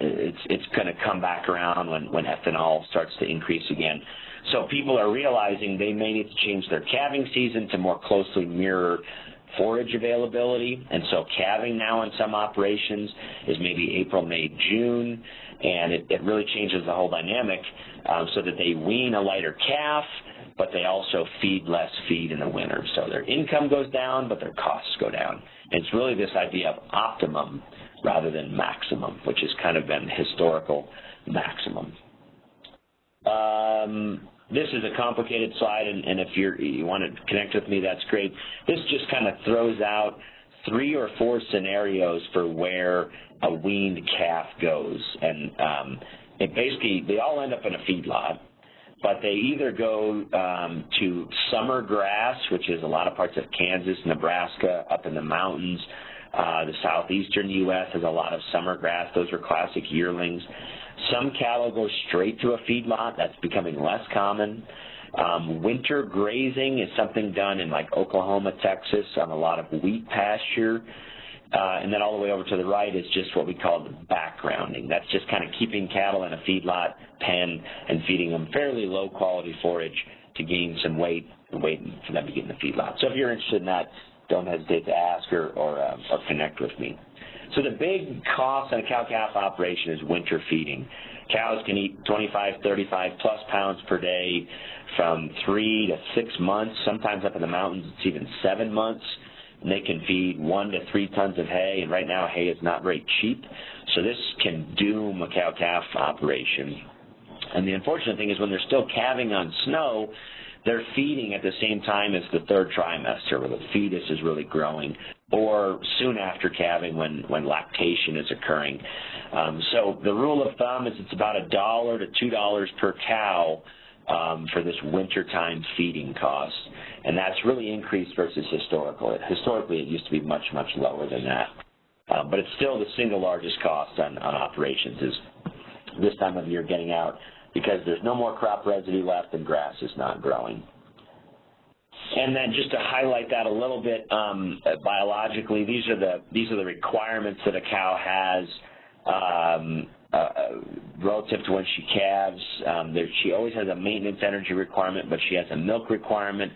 it's going to come back around when ethanol starts to increase again. So people are realizing they may need to change their calving season to more closely mirror forage availability, and so calving now in some operations is maybe April, May, June, and it really changes the whole dynamic so that they wean a lighter calf, but they also feed less feed in the winter. So their income goes down, but their costs go down. And it's really this idea of optimum rather than maximum, which has kind of been historical maximum. This is a complicated slide, and if you want to connect with me, that's great. This just kind of throws out 3 or 4 scenarios for where a weaned calf goes. And they all end up in a feedlot, but they either go to summer grass, which is a lot of parts of Kansas, Nebraska, up in the mountains. The southeastern U.S. has a lot of summer grass. Those are classic yearlings. Some cattle go straight to a feedlot. That's becoming less common. Winter grazing is something done in like Oklahoma, Texas on a lot of wheat pasture. And then all the way over to the right is just what we call the backgrounding. That's just kind of keeping cattle in a feedlot pen and feeding them fairly low-quality forage to gain some weight and waiting for them to get in the feedlot. So if you're interested in that, don't hesitate to ask or connect with me. So the big cost on a cow-calf operation is winter feeding. Cows can eat 25, 35 plus pounds per day from 3 to 6 months. Sometimes up in the mountains it's even 7 months. And they can feed 1 to 3 tons of hay, and right now hay is not very cheap. So this can doom a cow-calf operation. And the unfortunate thing is when they're still calving on snow, they're feeding at the same time as the 3rd trimester where the fetus is really growing, or soon after calving when lactation is occurring. So the rule of thumb is it's about $1 to $2 per cow for this wintertime feeding cost, and that's really increased versus historical. Historically, it used to be much, much lower than that. But it's still the single largest cost on operations is this time of year getting out, because there's no more crop residue left and grass is not growing. And then just to highlight that a little bit, biologically, these are the requirements that a cow has relative to when she calves. She always has a maintenance energy requirement, but she has a milk requirement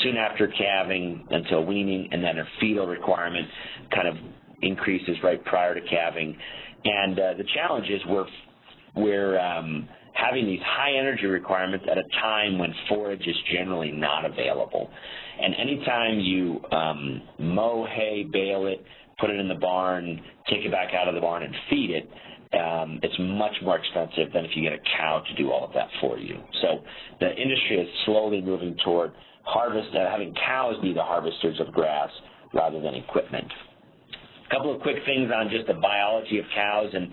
soon after calving until weaning, and then her fetal requirement kind of increases right prior to calving. And the challenge is we're having these high energy requirements at a time when forage is generally not available. And anytime you mow hay, bale it, put it in the barn, take it back out of the barn and feed it, it's much more expensive than if you get a cow to do all of that for you. So the industry is slowly moving toward having cows be the harvesters of grass rather than equipment. A couple of quick things on just the biology of cows and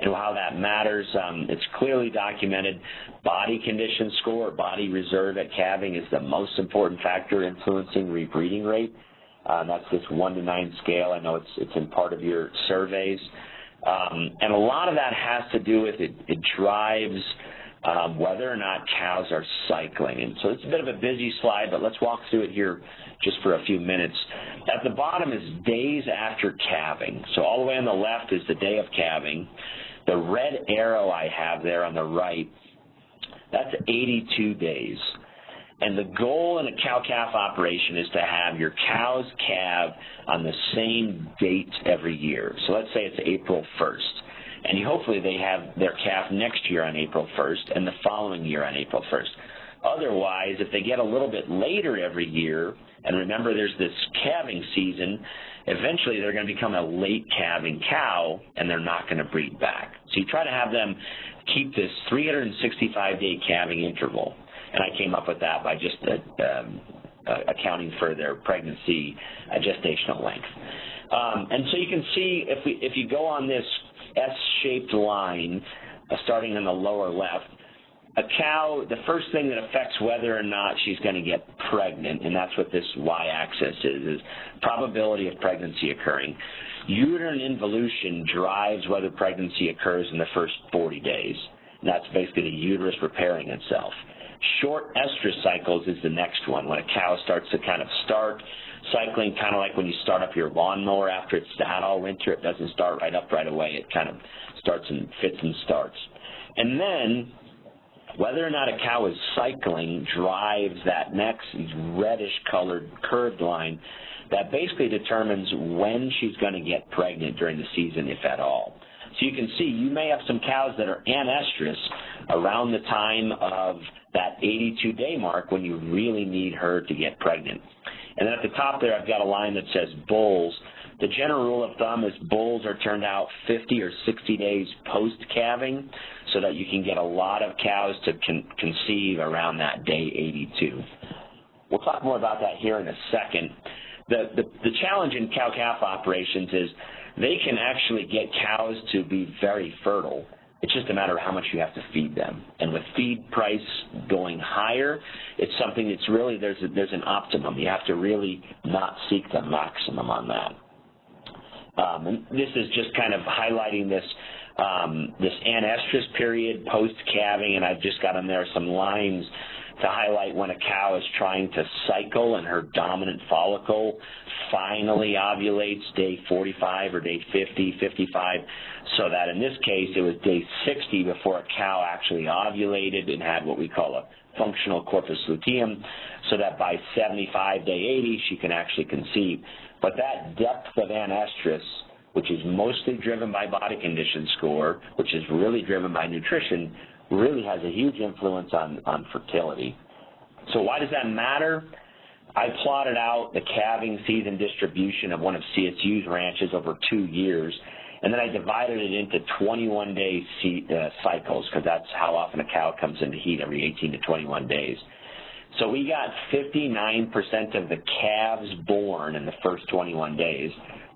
how that matters. It's clearly documented. Body condition score, or body reserve at calving, is the most important factor influencing rebreeding rate. That's this 1 to 9 scale. I know it's in part of your surveys. And a lot of that has to do with it drives whether or not cows are cycling. And so it's a bit of a busy slide, but let's walk through it here just for a few minutes. At the bottom is days after calving. So all the way on the left is the day of calving. The red arrow I have there on the right, that's 82 days. And the goal in a cow-calf operation is to have your cows calve on the same date every year. So let's say it's April 1st. And hopefully they have their calf next year on April 1st and the following year on April 1st. Otherwise, if they get a little bit later every year, and remember there's this calving season, eventually they're going to become a late calving cow and they're not going to breed back. So you try to have them keep this 365-day calving interval. And I came up with that by just accounting for their pregnancy gestational length. And so you can see if you go on this S-shaped line, starting in the lower left, a cow, the first thing that affects whether or not she's going to get pregnant, and that's what this y-axis is probability of pregnancy occurring. Uterine involution drives whether pregnancy occurs in the first 40 days. And that's basically the uterus repairing itself. Short estrus cycles is the next one, when a cow starts to kind of start cycling, kind of like when you start up your lawnmower after it's had all winter. It doesn't start right up right away. It kind of starts and fits and starts. And then whether or not a cow is cycling drives that next reddish-colored curved line that basically determines when she's going to get pregnant during the season, if at all. So you can see you may have some cows that are anestrus around the time of that 82-day mark when you really need her to get pregnant. And then at the top there I've got a line that says bulls. The general rule of thumb is bulls are turned out 50 or 60 days post-calving so that you can get a lot of cows to conceive around that day 82. We'll talk more about that here in a second. The challenge in cow-calf operations is they can actually get cows to be very fertile. It's just a matter of how much you have to feed them. And with feed price going higher, it's something that's really, there's an optimum. You have to really not seek the maximum on that. And this is just kind of highlighting this anestrus period post-calving, and I've just got on there some lines to highlight when a cow is trying to cycle and her dominant follicle finally ovulates day 45 or day 50, 55, so that in this case it was day 60 before a cow actually ovulated and had what we call a functional corpus luteum, so that by 75, day 80, she can actually conceive. But that depth of anestrus, which is mostly driven by body condition score, which is really driven by nutrition, really has a huge influence on fertility. So why does that matter? I plotted out the calving season distribution of one of CSU's ranches over 2 years, and then I divided it into 21-day cycles, because that's how often a cow comes into heat, every 18 to 21 days. So we got 59% of the calves born in the first 21 days.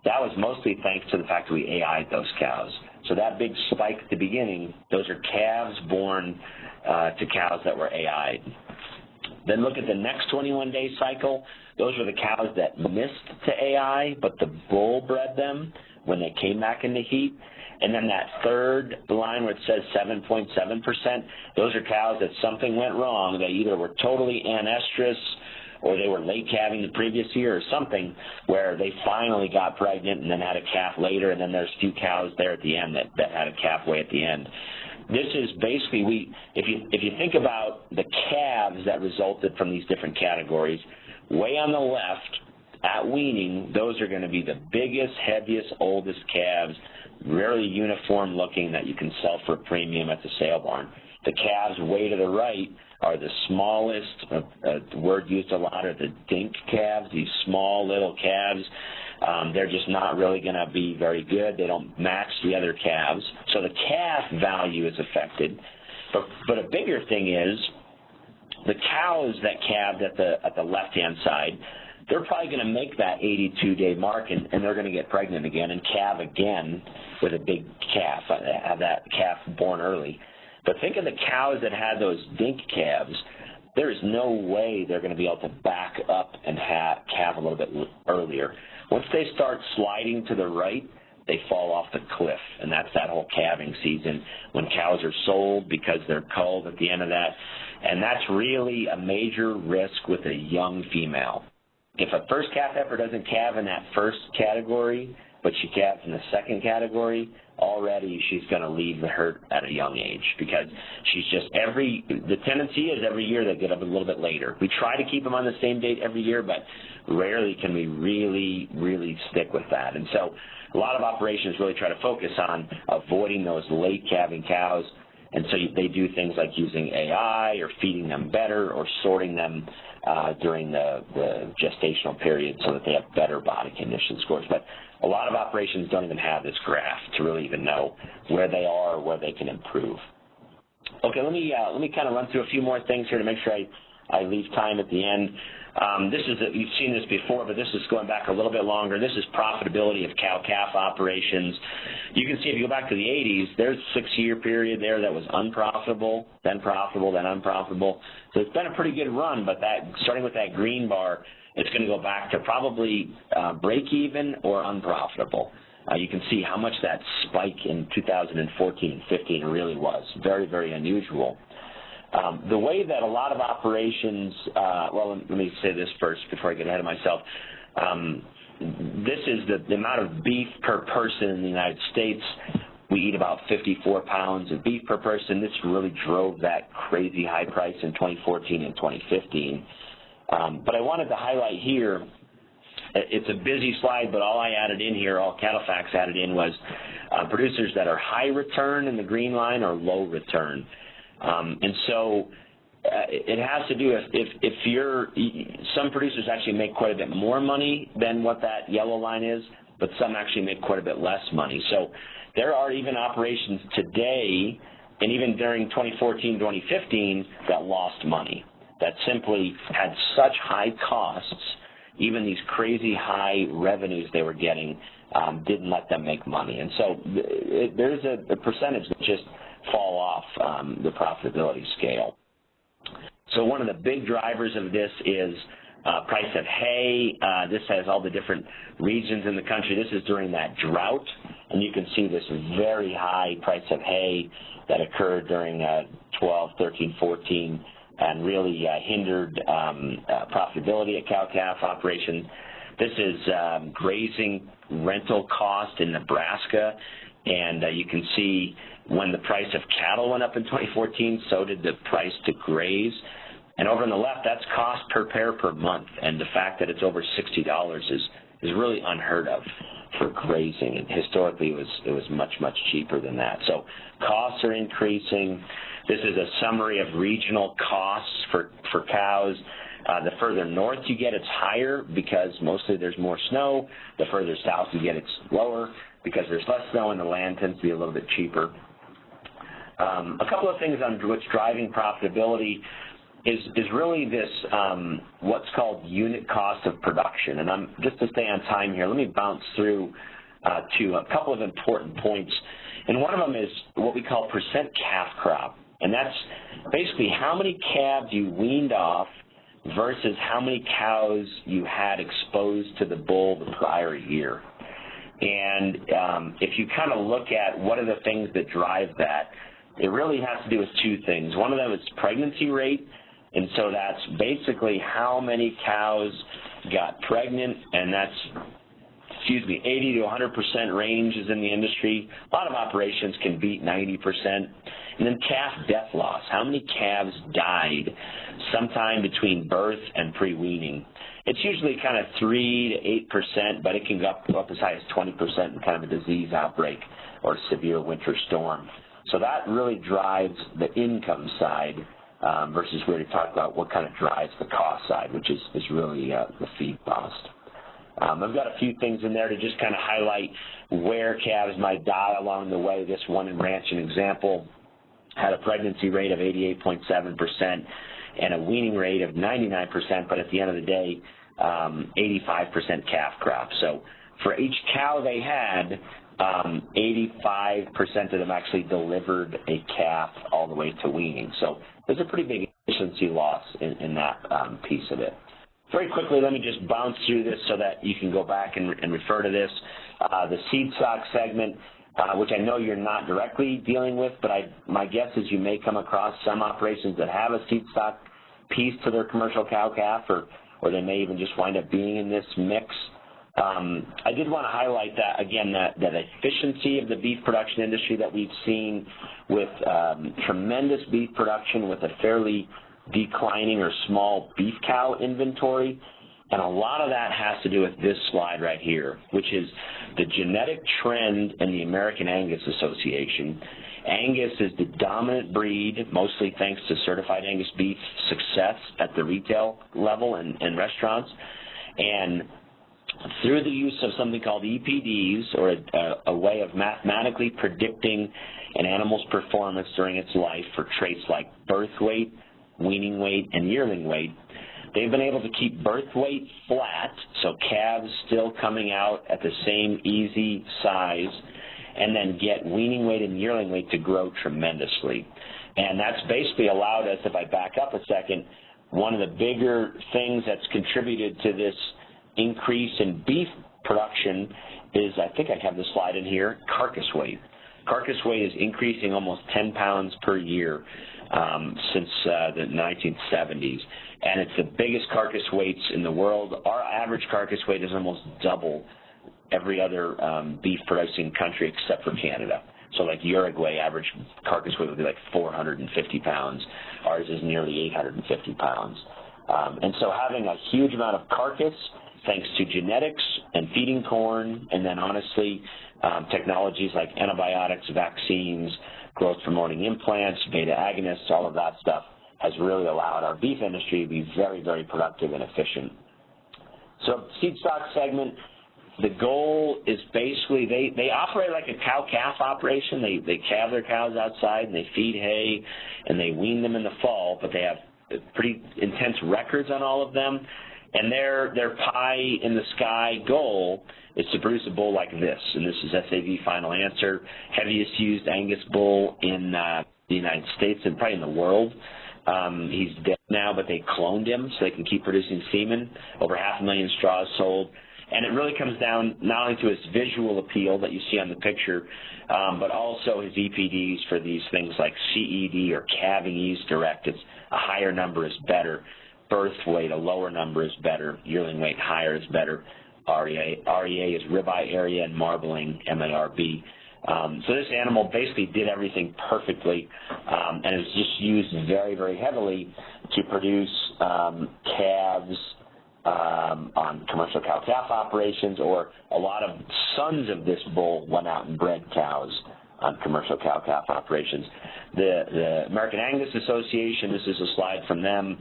That was mostly thanks to the fact that we AI'd those cows. So that big spike at the beginning, those are calves born to cows that were AI'd. Then look at the next 21-day cycle. Those were the cows that missed to AI, but the bull bred them when they came back into heat. And then that third line where it says 7.7%, those are cows that something went wrong. They either were totally anestrus or they were late calving the previous year or something, where they finally got pregnant and then had a calf later, and then there's a few cows there at the end that had a calf way at the end. This is basically, if you think about the calves that resulted from these different categories, way on the left, at weaning, those are going to be the biggest, heaviest, oldest calves, really uniform looking, that you can sell for a premium at the sale barn. The calves way to the right are the smallest, the word used a lot are the dink calves, these small little calves. They're just not really going to be very good. They don't match the other calves. So the calf value is affected. But a bigger thing is the cows that calved at the left-hand side, they're probably going to make that 82-day mark, and they're going to get pregnant again and calve again with a big calf, have that calf born early. But think of the cows that had those dink calves. There is no way they're going to be able to back up and calve a little bit earlier. Once they start sliding to the right, they fall off the cliff, and that's that whole calving season when cows are sold because they're culled at the end of that. And that's really a major risk with a young female. If a first calf heifer doesn't calve in that first category, but she calves in the second category, already she's going to leave the herd at a young age because she's just the tendency is every year they get up a little bit later. We try to keep them on the same date every year, but rarely can we really, really stick with that. And so a lot of operations really try to focus on avoiding those late calving cows. And so they do things like using AI or feeding them better or sorting them during the gestational period so that they have better body condition scores. But a lot of operations don't even have this graph to really even know where they are or where they can improve. Okay, let me kind of run through a few more things here to make sure I leave time at the end. You've seen this before, but this is going back a little bit longer. This is profitability of cow-calf operations. You can see if you go back to the 80s, there's a 6-year period there that was unprofitable, then profitable, then unprofitable. So it's been a pretty good run, but starting with that green bar, it's going to go back to probably break-even or unprofitable. You can see how much that spike in 2014 and 15 really was. Very, very unusual. The way that a lot of operations, well, let me say this first before I get ahead of myself. This is the amount of beef per person in the United States. We eat about 54 pounds of beef per person. This really drove that crazy high price in 2014 and 2015. But I wanted to highlight here, it's a busy slide, but all I added in here, all CattleFacts added in was producers that are high return in the green line or low return. And so it has to do if some producers actually make quite a bit more money than what that yellow line is, but some actually make quite a bit less money. So there are even operations today, and even during 2014, 2015, that lost money, that simply had such high costs, even these crazy high revenues they were getting didn't let them make money. And so there's a percentage that just fall off the profitability scale. So one of the big drivers of this is price of hay. This has all the different regions in the country. This is during that drought, and you can see this very high price of hay that occurred during 12, 13, 14, and really hindered profitability at cow-calf operations. This is grazing rental cost in Nebraska, and you can see when the price of cattle went up in 2014, so did the price to graze. And over on the left, that's cost per pair per month, and the fact that it's over $60 is really unheard of for grazing, and historically it was much, much cheaper than that. So costs are increasing. This is a summary of regional costs for cows. The further north you get, it's higher because mostly there's more snow. The further south you get, it's lower because there's less snow and the land tends to be a little bit cheaper. A couple of things on what's driving profitability is really this what's called unit cost of production. And just to stay on time here, let me bounce through to a couple of important points. And one of them is what we call percent calf crop. And that's basically how many calves you weaned off versus how many cows you had exposed to the bull the prior year. And if you kind of look at what are the things that drive that, it really has to do with two things. One of them is pregnancy rate, and so that's basically how many cows got pregnant, and that's, 80 to 100% range is in the industry. A lot of operations can beat 90%. And then calf death loss, how many calves died sometime between birth and pre-weaning. It's usually kind of 3 to 8%, but it can go up as high as 20% in kind of a disease outbreak or severe winter storm. So that really drives the income side versus where we talk about what kind of drives the cost side, which is really the feed cost. I've got a few things in there to just kind of highlight where calves might die along the way. This one in ranching example had a pregnancy rate of 88.7% and a weaning rate of 99%, but at the end of the day, 85% calf crop. So for each cow they had, 85% of them actually delivered a calf all the way to weaning. So there's a pretty big efficiency loss in that piece of it. very quickly, let me just bounce through this so that you can go back and refer to this. The seed stock segment, which I know you're not directly dealing with, but my guess is you may come across some operations that have a seed stock piece to their commercial cow-calf, or they may even just wind up being in this mix. I did want to highlight that, again, that efficiency of the beef production industry that we've seen with tremendous beef production with a fairly declining or small beef cow inventory. And a lot of that has to do with this slide right here, which is the genetic trend in the American Angus Association. Angus is the dominant breed, mostly thanks to certified Angus beef success at the retail level and restaurants. And through the use of something called EPDs, or a way of mathematically predicting an animal's performance during its life for traits like birth weight, weaning weight, and yearling weight, they've been able to keep birth weight flat, so calves still coming out at the same easy size, and then get weaning weight and yearling weight to grow tremendously. And that's basically allowed us, if I back up a second, one of the bigger things that's contributed to this increase in beef production is, I think I have the slide in here, carcass weight. Carcass weight is increasing almost 10 pounds per year since the 1970s, and it's the biggest carcass weights in the world. Our average carcass weight is almost double every other beef producing country except for Canada. So like Uruguay, average carcass weight would be like 450 pounds. Ours is nearly 850 pounds. And so having a huge amount of carcass, thanks to genetics and feeding corn, and then honestly technologies like antibiotics, vaccines, growth promoting implants, beta agonists, all of that stuff has really allowed our beef industry to be very, very productive and efficient. So seed stock segment, the goal is basically they operate like a cow-calf operation. They calve their cows outside and they feed hay and they wean them in the fall, but they have pretty intense records on all of them. And their pie in the sky goal is to produce a bull like this. And this is SAV final answer, heaviest used Angus bull in the United States and probably in the world. He's dead now, but they cloned him so they can keep producing semen. Over 500,000 straws sold. And it really comes down not only to his visual appeal that you see on the picture, but also his EPDs for these things like CED or calving ease direct. It's a higher number is better. Birth weight, a lower number is better. Yearling weight, higher is better. REA is ribeye area, and marbling, MARB. So this animal basically did everything perfectly, and it was just used very, very heavily to produce calves on commercial cow-calf operations, or a lot of sons of this bull went out and bred cows on commercial cow-calf operations. The American Angus Association, this is a slide from them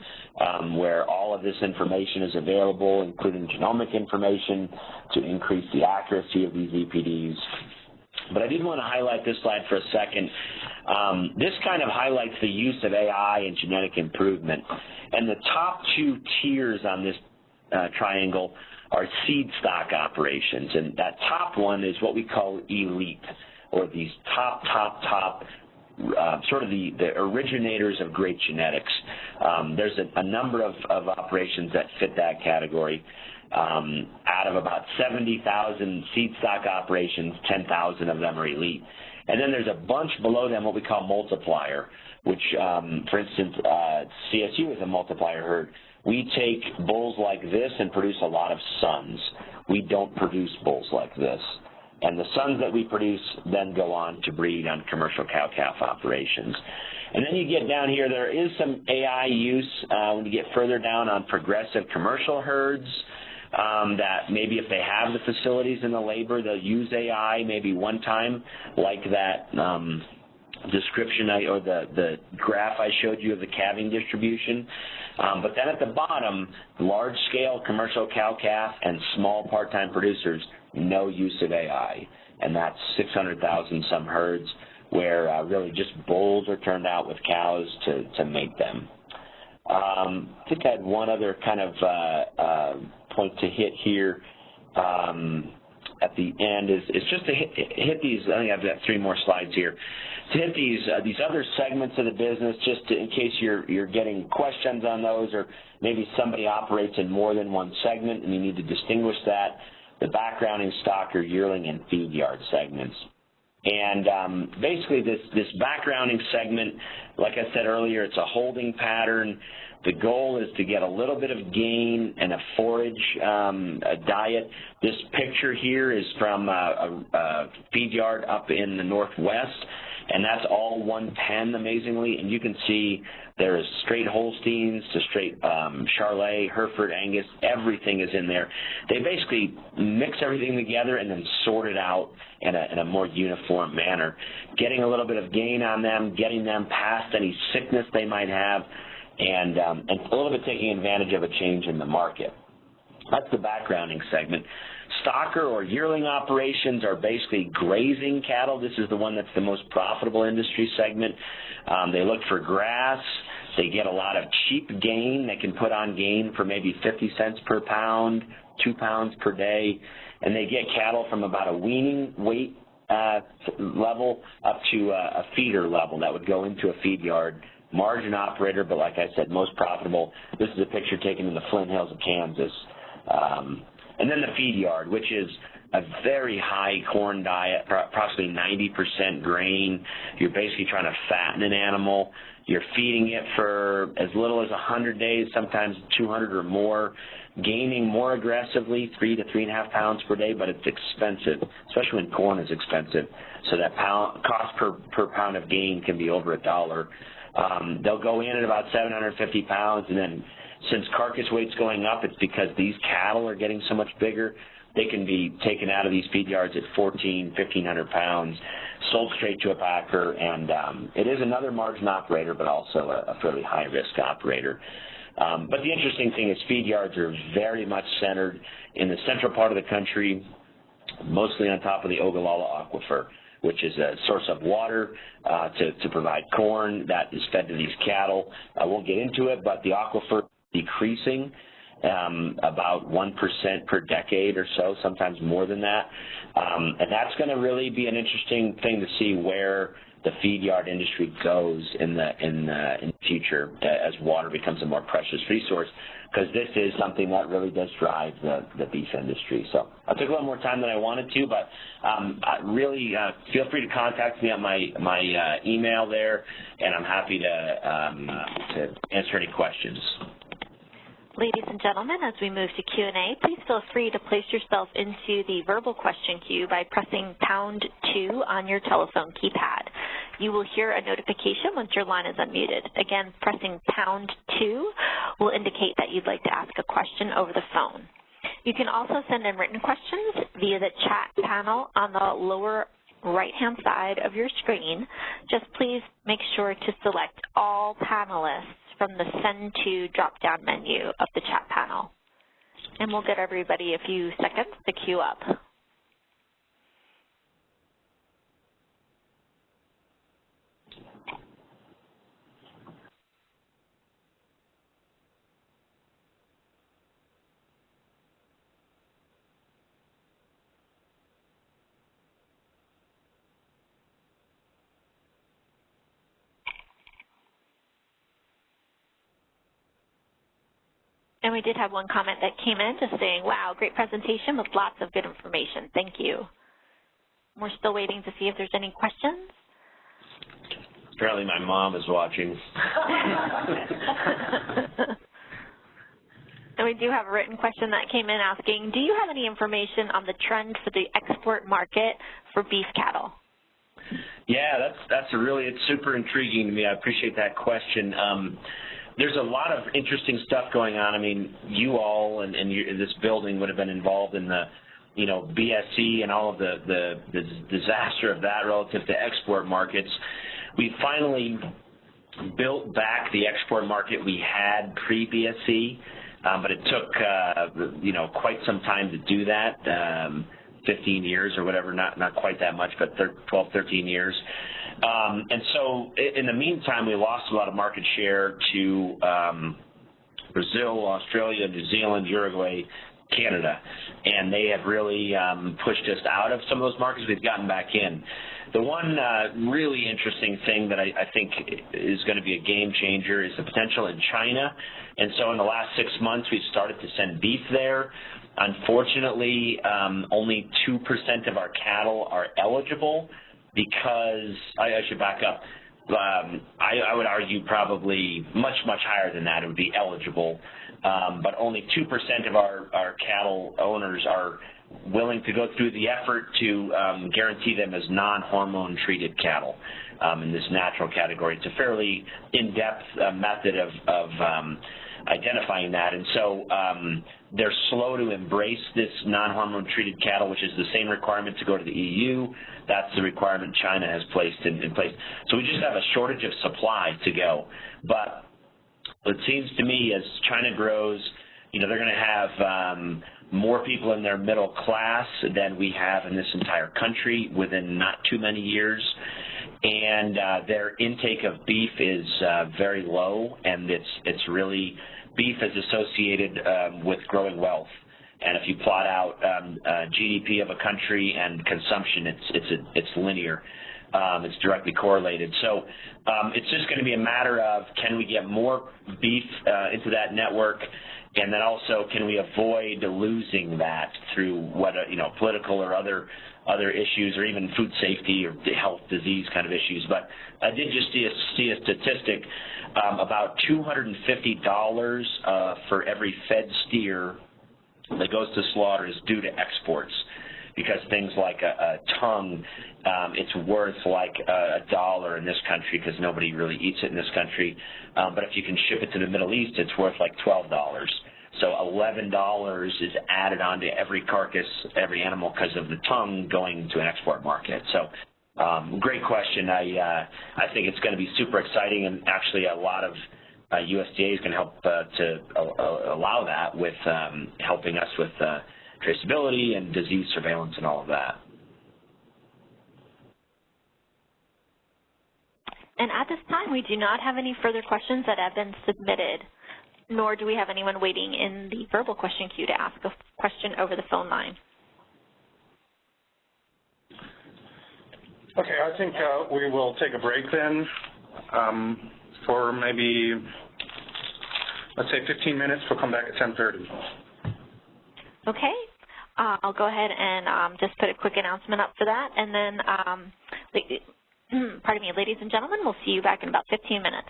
where all of this information is available, including genomic information to increase the accuracy of these EPDs. But I did want to highlight this slide for a second. This kind of highlights the use of AI and genetic improvement. And the top two tiers on this triangle are seed stock operations. And that top one is what we call elite, or these top, sort of the originators of great genetics. There's a number of operations that fit that category. Out of about 70,000 seed stock operations, 10,000 of them are elite. And then there's a bunch below them what we call multiplier, which, for instance, CSU is a multiplier herd. We take bulls like this and produce a lot of sons. We don't produce bulls like this. And the sons that we produce then go on to breed on commercial cow-calf operations. And then you get down here, there is some AI use when you get further down on progressive commercial herds, that maybe if they have the facilities and the labor, they'll use AI maybe one time, like that description or the graph I showed you of the calving distribution. But then at the bottom, large-scale commercial cow-calf and small part-time producers, no use of AI. And that's 600,000 some herds where really just bulls are turned out with cows to mate them. I think I had one other kind of point to hit here. at the end is just to hit these. I think I've got 3 more slides here. To hit these other segments of the business, just in case you're getting questions on those, or maybe somebody operates in more than one segment and you need to distinguish that. The backgrounding, stocker, yearling, and feed yard segments. And basically this backgrounding segment, like I said earlier, it's a holding pattern. The goal is to get a little bit of gain and a forage a diet. This picture here is from a feed yard up in the Northwest, and that's all 110, amazingly. And you can see there's straight Holsteins to straight Charolais, Hereford, Angus, everything is in there. They basically mix everything together and then sort it out in a more uniform manner, getting a little bit of gain on them, getting them past any sickness they might have, and a little bit taking advantage of a change in the market. That's the backgrounding segment. Stocker or yearling operations are basically grazing cattle. This is the one that's the most profitable industry segment. They look for grass. They get a lot of cheap gain. They can put on gain for maybe 50 cents per pound, 2 pounds per day, and they get cattle from about a weaning weight level up to a feeder level that would go into a feed yard. Margin operator, but like I said, most profitable. This is a picture taken in the Flint Hills of Kansas. And then the feed yard, which is a very high corn diet, approximately 90% grain. You're basically trying to fatten an animal. You're feeding it for as little as 100 days, sometimes 200 or more, gaining more aggressively, 3 to 3.5 pounds per day, but it's expensive, especially when corn is expensive. So that cost per pound of gain can be over $1. They'll go in at about 750 pounds, and then since carcass weight's going up, it's because these cattle are getting so much bigger. They can be taken out of these feed yards at 1,500 pounds, sold straight to a packer, and it is another margin operator, but also a fairly high-risk operator. But the interesting thing is feed yards are very much centered in the central part of the country, mostly on top of the Ogallala Aquifer, which is a source of water to provide corn that is fed to these cattle. I won't get into it, but the aquifer is decreasing about 1% per decade or so, sometimes more than that. And that's going to really be an interesting thing to see where the feed yard industry goes in the future as water becomes a more precious resource, because this is something that really does drive the beef industry. So I took a little more time than I wanted to, but really feel free to contact me at my email there, and I'm happy to answer any questions. Ladies and gentlemen, as we move to Q&A, please feel free to place yourself into the verbal question queue by pressing #2 on your telephone keypad. You will hear a notification once your line is unmuted. Again, pressing #2 will indicate that you'd like to ask a question over the phone. You can also send in written questions via the chat panel on the lower right-hand side of your screen. Just please make sure to select all panelists from the Send to drop-down menu of the chat panel. And we'll get everybody a few seconds to queue up. And we did have one comment that came in just saying, wow, great presentation with lots of good information. Thank you. We're still waiting to see if there's any questions. Apparently my mom is watching. And we do have a written question that came in asking, do you have any information on the trend for the export market for beef cattle? Yeah, it's super intriguing to me. I appreciate that question. There's a lot of interesting stuff going on. I mean, you all and this building would have been involved in the, BSE and all of the disaster of that relative to export markets. We finally built back the export market we had pre-BSE, but it took, quite some time to do that, 15 years or whatever, not quite that much, but 12, 13 years. And so in the meantime, we lost a lot of market share to Brazil, Australia, New Zealand, Uruguay, Canada, and they have really pushed us out of some of those markets. We've gotten back in. The one really interesting thing that I think is going to be a game changer is the potential in China. And so in the last 6 months, we've started to send beef there. Unfortunately, only 2% of our cattle are eligible because, I should back up, I would argue probably much, much higher than that. It would be eligible, but only 2% of our cattle owners are willing to go through the effort to guarantee them as non-hormone treated cattle in this natural category. It's a fairly in-depth method of identifying that, and so they're slow to embrace this non-hormone treated cattle, which is the same requirement to go to the EU. That's the requirement China has placed in place. So we just have a shortage of supply to go. But it seems to me as China grows, they're going to have more people in their middle class than we have in this entire country within not too many years. And their intake of beef is very low, and it's really, beef is associated with growing wealth. And if you plot out GDP of a country and consumption, it's linear. It's directly correlated. So it's just going to be a matter of, can we get more beef into that network, and then also can we avoid losing that through what political or other issues, or even food safety or health disease kind of issues. But I did just see a statistic, about $250 for every fed steer that goes to slaughter is due to exports, because things like a tongue, it's worth like $1 in this country because nobody really eats it in this country. But if you can ship it to the Middle East, it's worth like $12. So $11 is added onto every carcass, every animal, because of the tongue going to an export market. So great question. I think it's going to be super exciting, and actually a lot of USDA is going to help to allow that with helping us with traceability and disease surveillance and all of that. And at this time, we do not have any further questions that have been submitted, nor do we have anyone waiting in the verbal question queue to ask a question over the phone line. Okay, I think we will take a break then for maybe, let's say 15 minutes. We'll come back at 10:30. Okay. I'll go ahead and just put a quick announcement up for that, and then, pardon me, ladies and gentlemen, we'll see you back in about 15 minutes.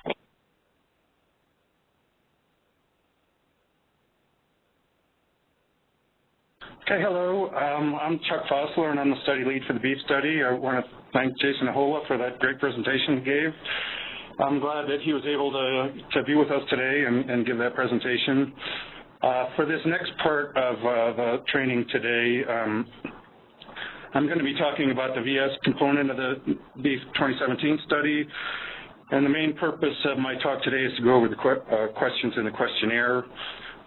Okay, hello. I'm Chuck Fossler, and I'm the study lead for the beef study. I want to thank Jason Ahola for that great presentation he gave. I'm glad that he was able to be with us today and give that presentation. For this next part of the training today, I'm going to be talking about the VS component of the Beef 2017 study, and the main purpose of my talk today is to go over the questions in the questionnaire.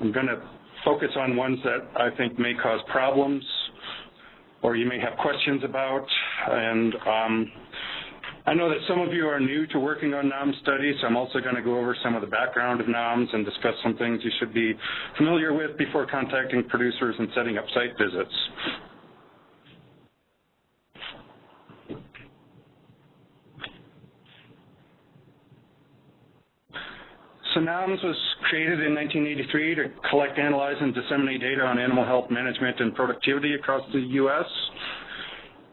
I'm going to focus on ones that I think may cause problems or you may have questions about, and I know that some of you are new to working on NAHMS studies, so I'm also going to go over some of the background of NAHMS and discuss some things you should be familiar with before contacting producers and setting up site visits. So NAHMS was created in 1983 to collect, analyze, and disseminate data on animal health management and productivity across the U.S.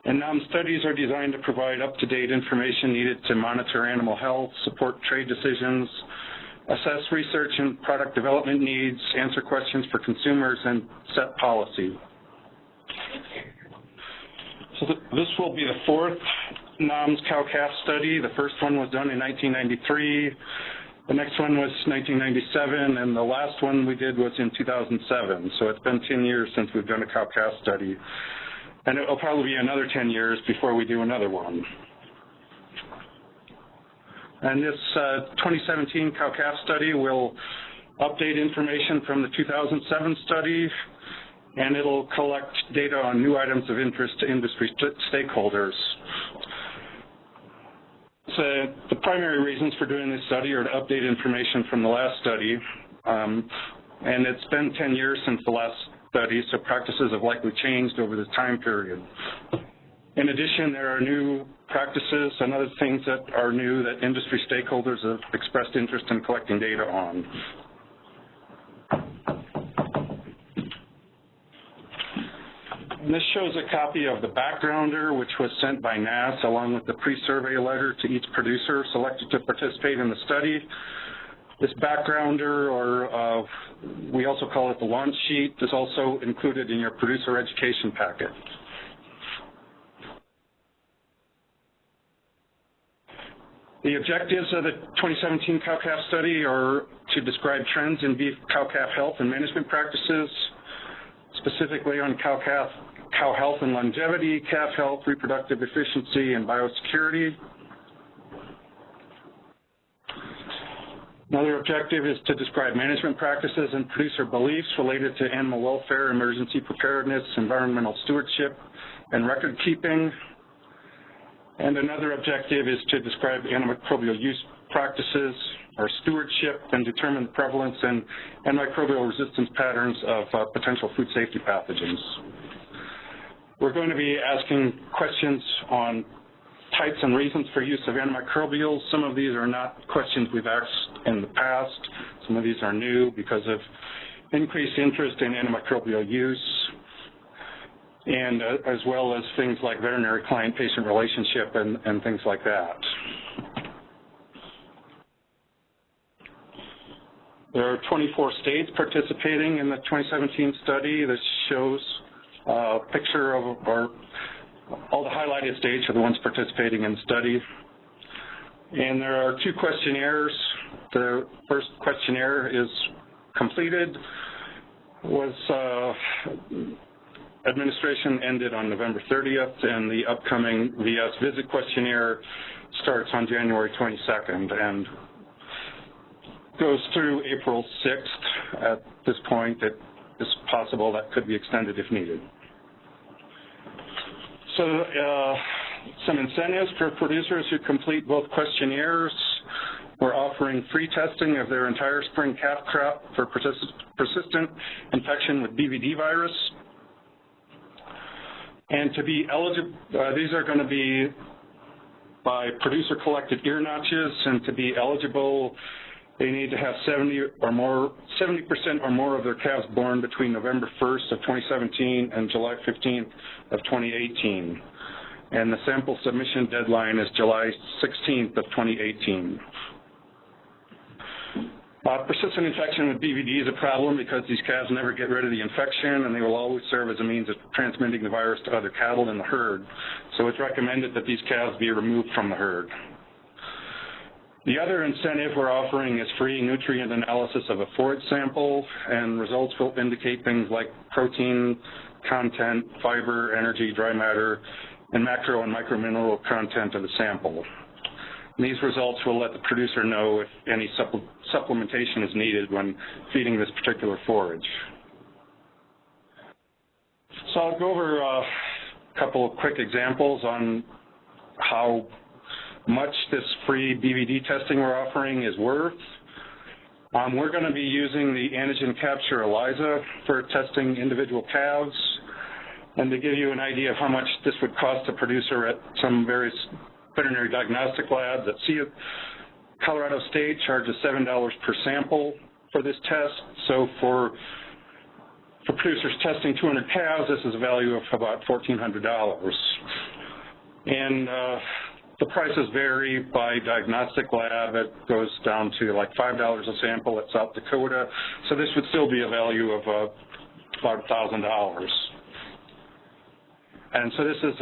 And NAHMS studies are designed to provide up-to-date information needed to monitor animal health, support trade decisions, assess research and product development needs, answer questions for consumers, and set policy. So this will be the fourth NAHMS cow-calf study. The first one was done in 1993. The next one was 1997, and the last one we did was in 2007. So it's been 10 years since we've done a cow-calf study. And it will probably be another 10 years before we do another one. And this 2017 cow-calf study will update information from the 2007 study, and it'll collect data on new items of interest to industry stakeholders. So the primary reasons for doing this study are to update information from the last study, and it's been 10 years since the last study, so practices have likely changed over this time period. In addition, there are new practices and other things that are new that industry stakeholders have expressed interest in collecting data on. And this shows a copy of the backgrounder, which was sent by NASS along with the pre-survey letter to each producer selected to participate in the study. This backgrounder, or we also call it the launch sheet, is also included in your producer education packet. The objectives of the 2017 cow-calf study are to describe trends in beef cow-calf health and management practices, specifically on cow health and longevity, calf health, reproductive efficiency, and biosecurity. Another objective is to describe management practices and producer beliefs related to animal welfare, emergency preparedness, environmental stewardship, and record keeping. And another objective is to describe antimicrobial use practices or stewardship and determine the prevalence and antimicrobial resistance patterns of potential food safety pathogens. We're going to be asking questions on types and reasons for use of antimicrobials. Some of these are not questions we've asked in the past. Some of these are new because of increased interest in antimicrobial use, and as well as things like veterinary client-patient relationship and things like that. There are 24 states participating in the 2017 study. This shows a picture of all the highlighted states are the ones participating in the study. And there are 2 questionnaires. The first questionnaire is completed, administration ended on November 30th, and the upcoming VS visit questionnaire starts on January 22nd and goes through April 6th. At this point, it is possible that could be extended if needed. So some incentives for producers who complete both questionnaires. We're offering free testing of their entire spring calf crop for persistent infection with BVD virus. And to be eligible, these are going to be by producer-collected ear notches, and to be eligible, they need to have 70% or more of their calves born between November 1st of 2017 and July 15th of 2018. And the sample submission deadline is July 16th of 2018. Persistent infection with BVD is a problem because these calves never get rid of the infection, and they will always serve as a means of transmitting the virus to other cattle in the herd. So it's recommended that these calves be removed from the herd. The other incentive we're offering is free nutrient analysis of a forage sample, and results will indicate things like protein content, fiber, energy, dry matter, and macro and micromineral content of the sample. And these results will let the producer know if any supplementation is needed when feeding this particular forage. So I'll go over a couple of quick examples on how much this free BVD testing we're offering is worth. We're going to be using the antigen capture ELISA for testing individual calves. And to give you an idea of how much this would cost a producer at some various veterinary diagnostic labs at Colorado State charges $7 per sample for this test. So for producers testing 200 calves, this is a value of about $1,400. And the prices vary by diagnostic lab. It goes down to like $5 a sample at South Dakota. So this would still be a value of about $1,000. And so this is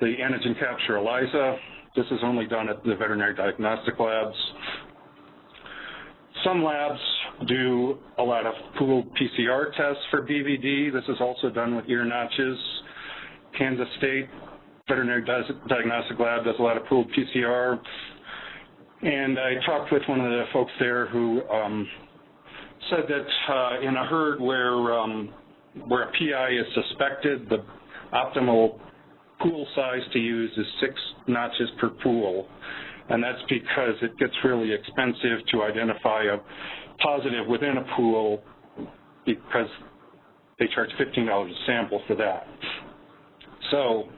the antigen capture ELISA. This is only done at the veterinary diagnostic labs. Some labs do a lot of pooled PCR tests for BVD. This is also done with ear notches. Kansas State Veterinary Diagnostic Lab does a lot of pooled PCR. And I talked with one of the folks there who said that in a herd where a PI is suspected, the optimal pool size to use is 6 notches per pool. And that's because it gets really expensive to identify a positive within a pool, because they charge $15 a sample for that. So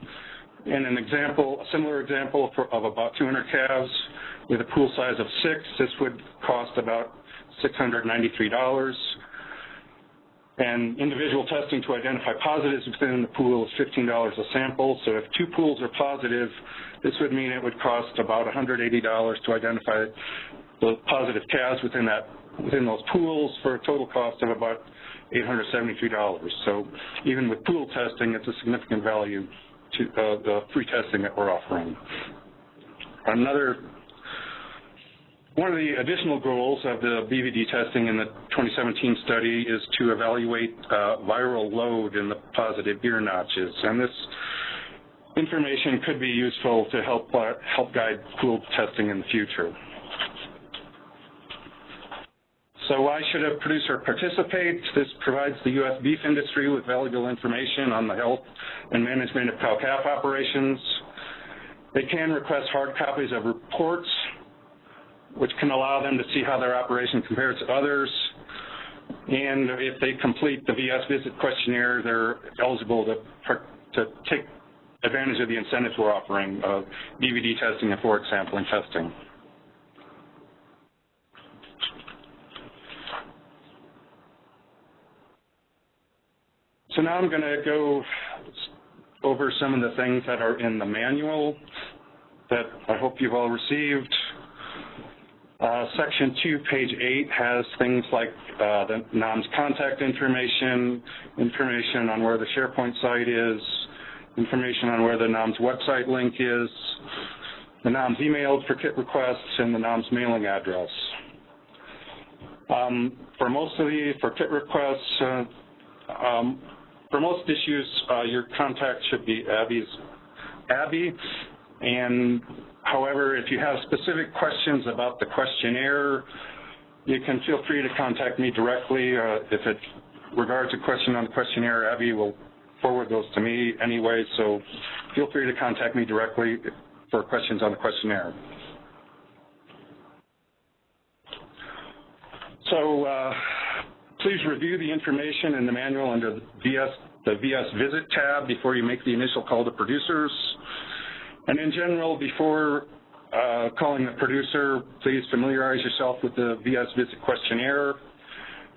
in an example, a similar example of about 200 calves with a pool size of 6, this would cost about $693. And individual testing to identify positives within the pool is $15 a sample. So if 2 pools are positive, this would mean it would cost about $180 to identify the positive calves within those pools for a total cost of about $873. So even with pool testing, it's a significant value to the free testing that we're offering. One of the additional goals of the BVD testing in the 2017 study is to evaluate viral load in the positive ear notches, and this information could be useful to help guide pool testing in the future. So why should a producer participate? This provides the U.S. beef industry with valuable information on the health and management of cow-calf operations. They can request hard copies of reports, which can allow them to see how their operation compares to others. And if they complete the VS visit questionnaire, they're eligible to take advantage of the incentives we're offering of BVD testing and forage sampling testing. So now I'm going to go over some of the things that are in the manual that I hope you've all received. Section 2, page 8 has things like the NAHMS contact information, information on where the SharePoint site is, information on where the NAHMS website link is, the NAHMS email for kit requests, and the NAHMS mailing address. For kit requests, for most issues, your contact should be Abby, and however, if you have specific questions about the questionnaire, you can feel free to contact me directly. If it regards a question on the questionnaire, Abby will forward those to me anyway, so feel free to contact me directly for questions on the questionnaire. So please review the information in the manual under the VS Visit tab before you make the initial call to producers. And in general, before calling the producer, please familiarize yourself with the VS Visit questionnaire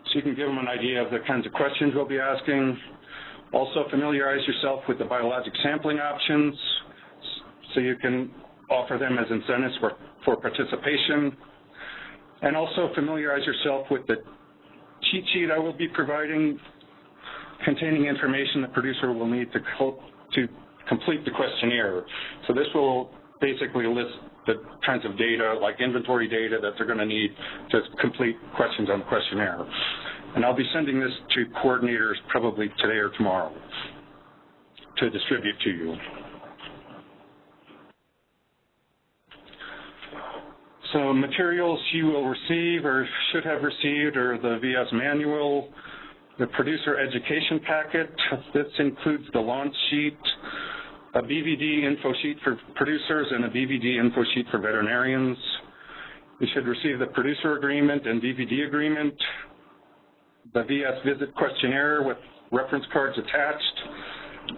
so you can give them an idea of the kinds of questions we'll be asking. Also familiarize yourself with the biologic sampling options so you can offer them as incentives for participation. And also familiarize yourself with the cheat sheet I will be providing containing information the producer will need to complete the questionnaire. So this will basically list the kinds of data, like inventory data, that they're going to need to complete questions on the questionnaire. And I'll be sending this to coordinators probably today or tomorrow to distribute to you. So materials you will receive or should have received are the VS manual, the producer education packet. This includes the launch sheet, a BVD info sheet for producers, and a BVD info sheet for veterinarians. You should receive the producer agreement and BVD agreement, the VS visit questionnaire with reference cards attached,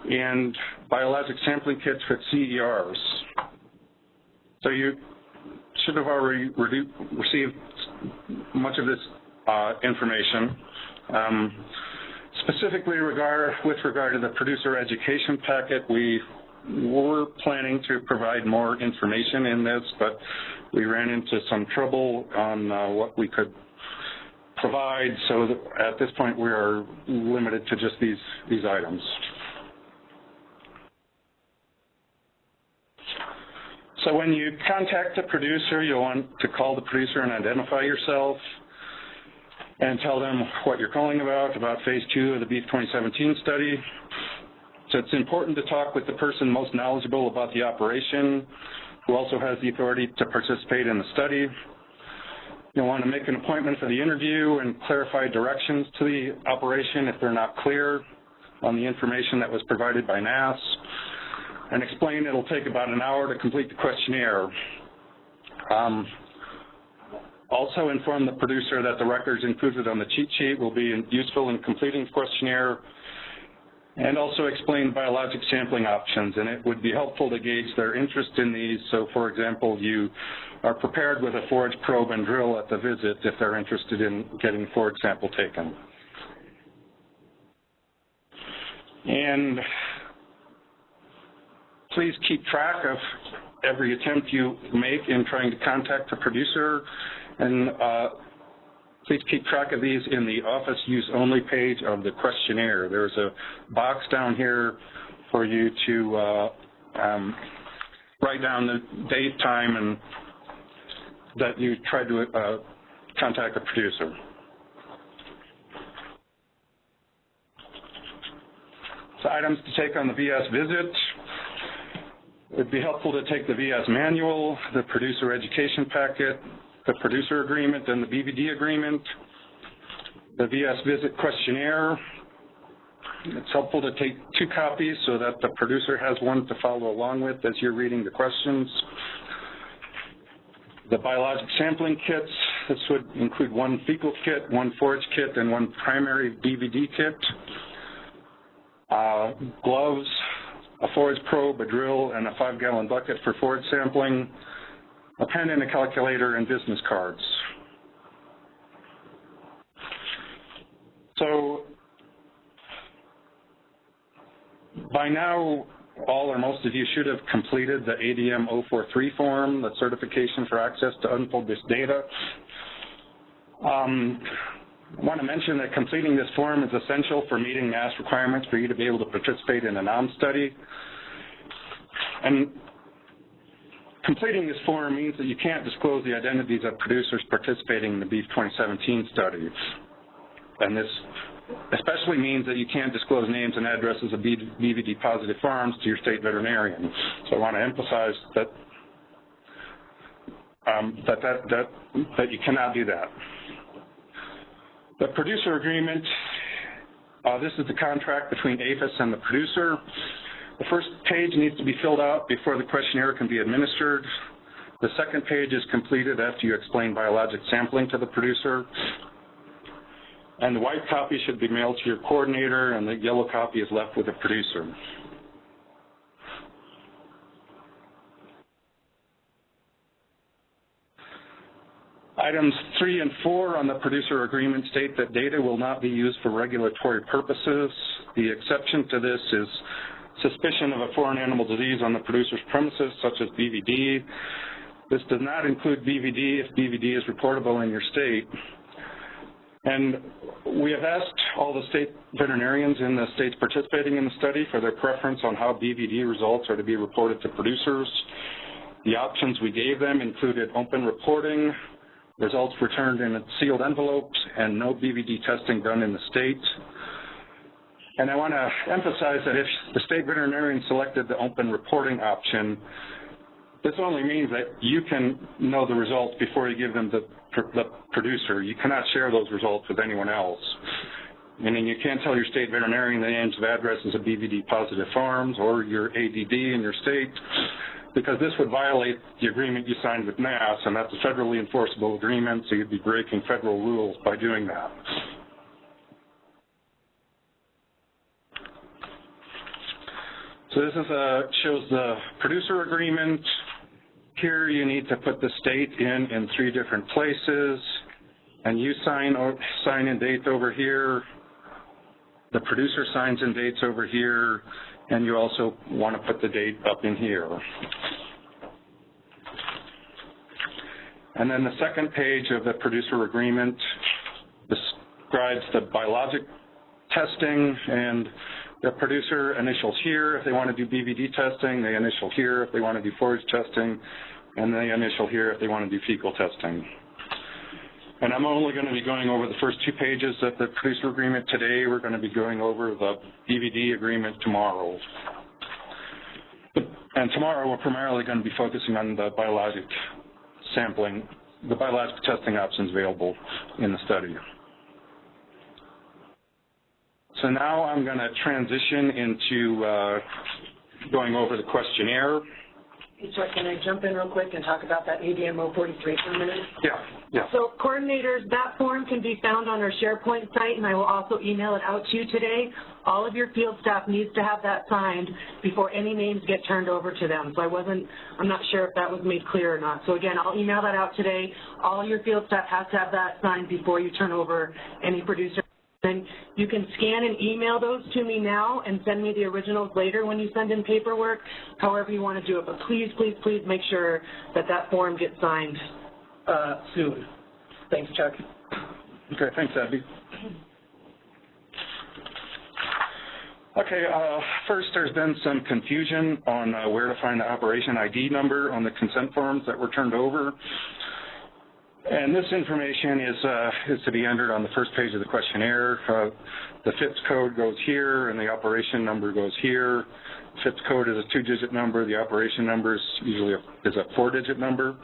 and biologic sampling kits for CERs. So you should have already received much of this information. Specifically with regard to the producer education packet, we were planning to provide more information in this, but we ran into some trouble on what we could provide, so that at this point we are limited to just these items. So when you contact the producer, you'll want to call the producer and identify yourself and tell them what you're calling about phase 2 of the Beef 2017 study. So it's important to talk with the person most knowledgeable about the operation, who also has the authority to participate in the study. You'll want to make an appointment for the interview and clarify directions to the operation if they're not clear on the information that was provided by NAS, and explain it'll take about an hour to complete the questionnaire. Also inform the producer that the records included on the cheat sheet will be useful in completing the questionnaire, and also explain biologic sampling options, and it would be helpful to gauge their interest in these. So, for example, you are prepared with a forage probe and drill at the visit if they're interested in getting a forage sample taken. And please keep track of every attempt you make in trying to contact the producer, and please keep track of these in the office use only page of the questionnaire. There's a box down here for you to write down the date, time, and that you tried to contact the producer. So items to take on the VS visit. It would be helpful to take the VS manual, the producer education packet, the producer agreement, and the BVD agreement, the VS visit questionnaire. It's helpful to take 2 copies so that the producer has one to follow along with as you're reading the questions. The biologic sampling kits. This would include 1 fecal kit, 1 forage kit, and 1 primary BVD kit. Gloves, a forage probe, a drill, and a 5-gallon bucket for forage sampling, a pen and a calculator, and business cards. So by now, all or most of you should have completed the ADM 043 form, the certification for access to unpublished data. I want to mention that completing this form is essential for meeting NAHMS requirements for you to be able to participate in a NAHMS study. And completing this form means that you can't disclose the identities of producers participating in the Beef 2017 study. And this especially means that you can't disclose names and addresses of BVD positive farms to your state veterinarian. So I want to emphasize that that you cannot do that. The producer agreement, this is the contract between APHIS and the producer. The first page needs to be filled out before the questionnaire can be administered. The second page is completed after you explain biologic sampling to the producer. And the white copy should be mailed to your coordinator, and the yellow copy is left with the producer. Items 3 and 4 on the producer agreement state that data will not be used for regulatory purposes. The exception to this is suspicion of a foreign animal disease on the producer's premises, such as BVD. This does not include BVD if BVD is reportable in your state. And we have asked all the state veterinarians in the states participating in the study for their preference on how BVD results are to be reported to producers. The options we gave them included open reporting, results returned in sealed envelopes, and no BVD testing done in the state. And I want to emphasize that if the state veterinarian selected the open reporting option, this only means that you can know the results before you give them the producer. You cannot share those results with anyone else. Meaning you can't tell your state veterinarian the names of addresses of BVD positive farms or your ADD in your state, because this would violate the agreement you signed with NAHMS, and that's a federally enforceable agreement, so you'd be breaking federal rules by doing that. So this is shows the producer agreement. Here you need to put the state in 3 different places, and you sign in dates over here. The producer signs in dates over here, and you also want to put the date up in here. And then the second page of the producer agreement describes the biologic testing, and the producer initials here if they want to do BVD testing, they initial here if they want to do forage testing, and they initial here if they want to do fecal testing. And I'm only going to be going over the first 2 pages of the producer agreement today. We're going to be going over the BVD agreement tomorrow. And tomorrow we're primarily going to be focusing on the biologic sampling, the biologic testing options available in the study. So now I'm going to transition into going over the questionnaire. So can I jump in real quick and talk about that ADM 043 for a minute? Yeah. So coordinators, that form can be found on our SharePoint site, and I will also email it out to you today. All of your field staff needs to have that signed before any names get turned over to them. So I'm not sure if that was made clear or not. So again, I'll email that out today. All your field staff has to have that signed before you turn over any producer. And you can scan and email those to me now and send me the originals later when you send in paperwork, however you want to do it. But please, please, please make sure that that form gets signed soon. Thanks, Chuck. Okay, thanks, Abby. Okay, first there's been some confusion on where to find the operation ID number on the consent forms that were turned over. And this information is to be entered on the first page of the questionnaire. The FIPS code goes here, and the operation number goes here. FIPS code is a 2-digit number. The operation number is usually a 4-digit number.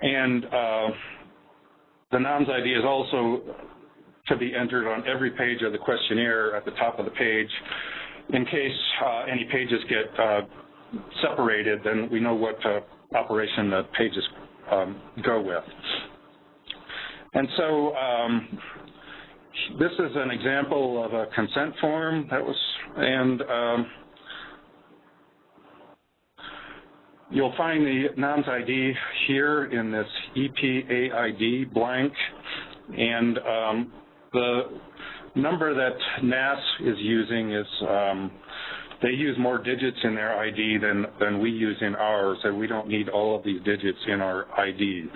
And the NAHMS ID is also to be entered on every page of the questionnaire at the top of the page. In case any pages get separated, then we know what operation the pages go with. And so this is an example of a consent form that was, and you'll find the NAHMS ID here in this EPA ID blank, and the number that NAS is using is they use more digits in their ID than we use in ours, and we don't need all of these digits in our ID.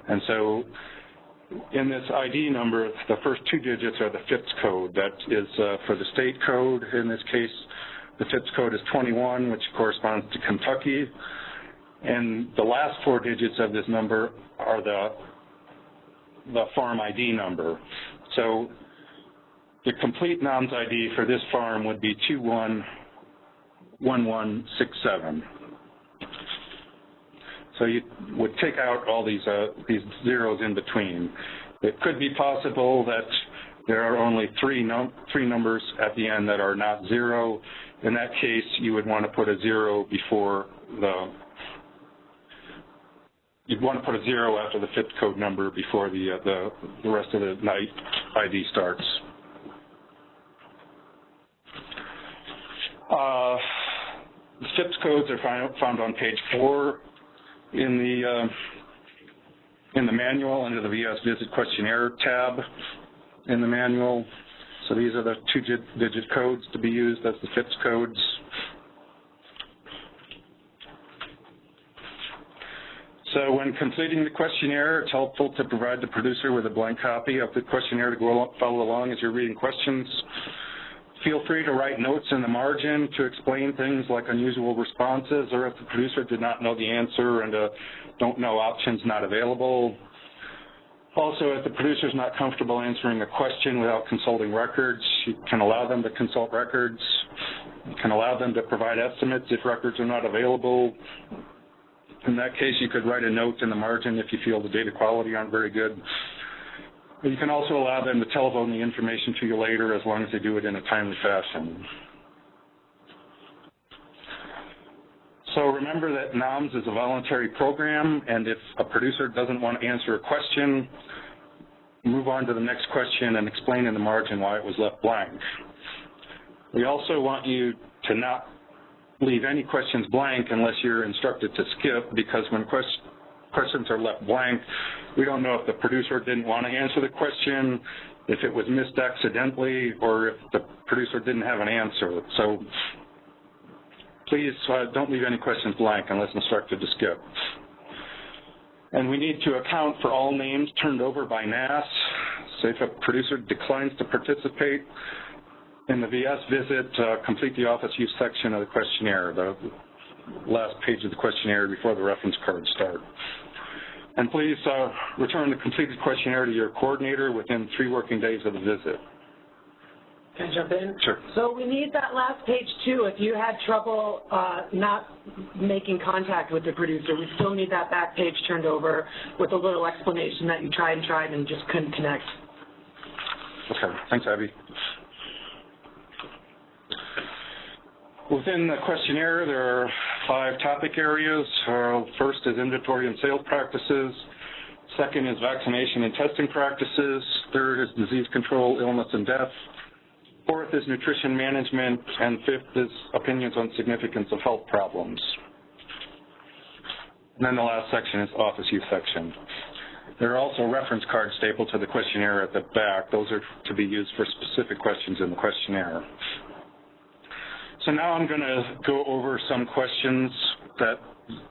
And so in this ID number, the first 2 digits are the FIPS code. That is for the state code. In this case, the FIPS code is 21, which corresponds to Kentucky. And the last 4 digits of this number are the farm ID number. So the complete NAHMS ID for this farm would be 211167. So you would take out all these zeros in between. It could be possible that there are only three numbers at the end that are not 0. In that case, you would want to put a 0 before you'd want to put a 0 after the FIPS code number before the rest of the ID starts. The FIPS codes are found on page 4 in the manual under the VS Visit Questionnaire tab in the manual. So these are the 2-digit codes to be used as the FIPS codes. So when completing the questionnaire, it's helpful to provide the producer with a blank copy of the questionnaire to follow along as you're reading questions. Feel free to write notes in the margin to explain things like unusual responses, or if the producer did not know the answer and don't know options not available. Also, if the producer is not comfortable answering a question without consulting records, you can allow them to consult records. You can allow them to provide estimates if records are not available. In that case, you could write a note in the margin if you feel the data quality aren't very good. You can also allow them to telephone the information to you later as long as they do it in a timely fashion. So remember that NAHMS is a voluntary program, and if a producer doesn't want to answer a question, move on to the next question and explain in the margin why it was left blank. We also want you to not leave any questions blank unless you're instructed to skip, because when questions are left blank, we don't know if the producer didn't want to answer the question, if it was missed accidentally, or if the producer didn't have an answer. So please don't leave any questions blank unless instructed to skip. And we need to account for all names turned over by NAS. So if a producer declines to participate in the VS visit, complete the office use section of the questionnaire, the last page of the questionnaire before the reference cards start. And please return the completed questionnaire to your coordinator within 3 working days of the visit. Can I jump in? Sure. So we need that last page too. If you had trouble not making contact with the producer, we still need that back page turned over with a little explanation that you tried and just couldn't connect. Okay, thanks, Abby. Within the questionnaire, there are 5 topic areas. First is inventory and sales practices. Second is vaccination and testing practices. Third is disease control, illness, and death. Fourth is nutrition management. And fifth is opinions on significance of health problems. And then the last section is office use section. There are also reference cards stapled to the questionnaire at the back. Those are to be used for specific questions in the questionnaire. So now I'm going to go over some questions that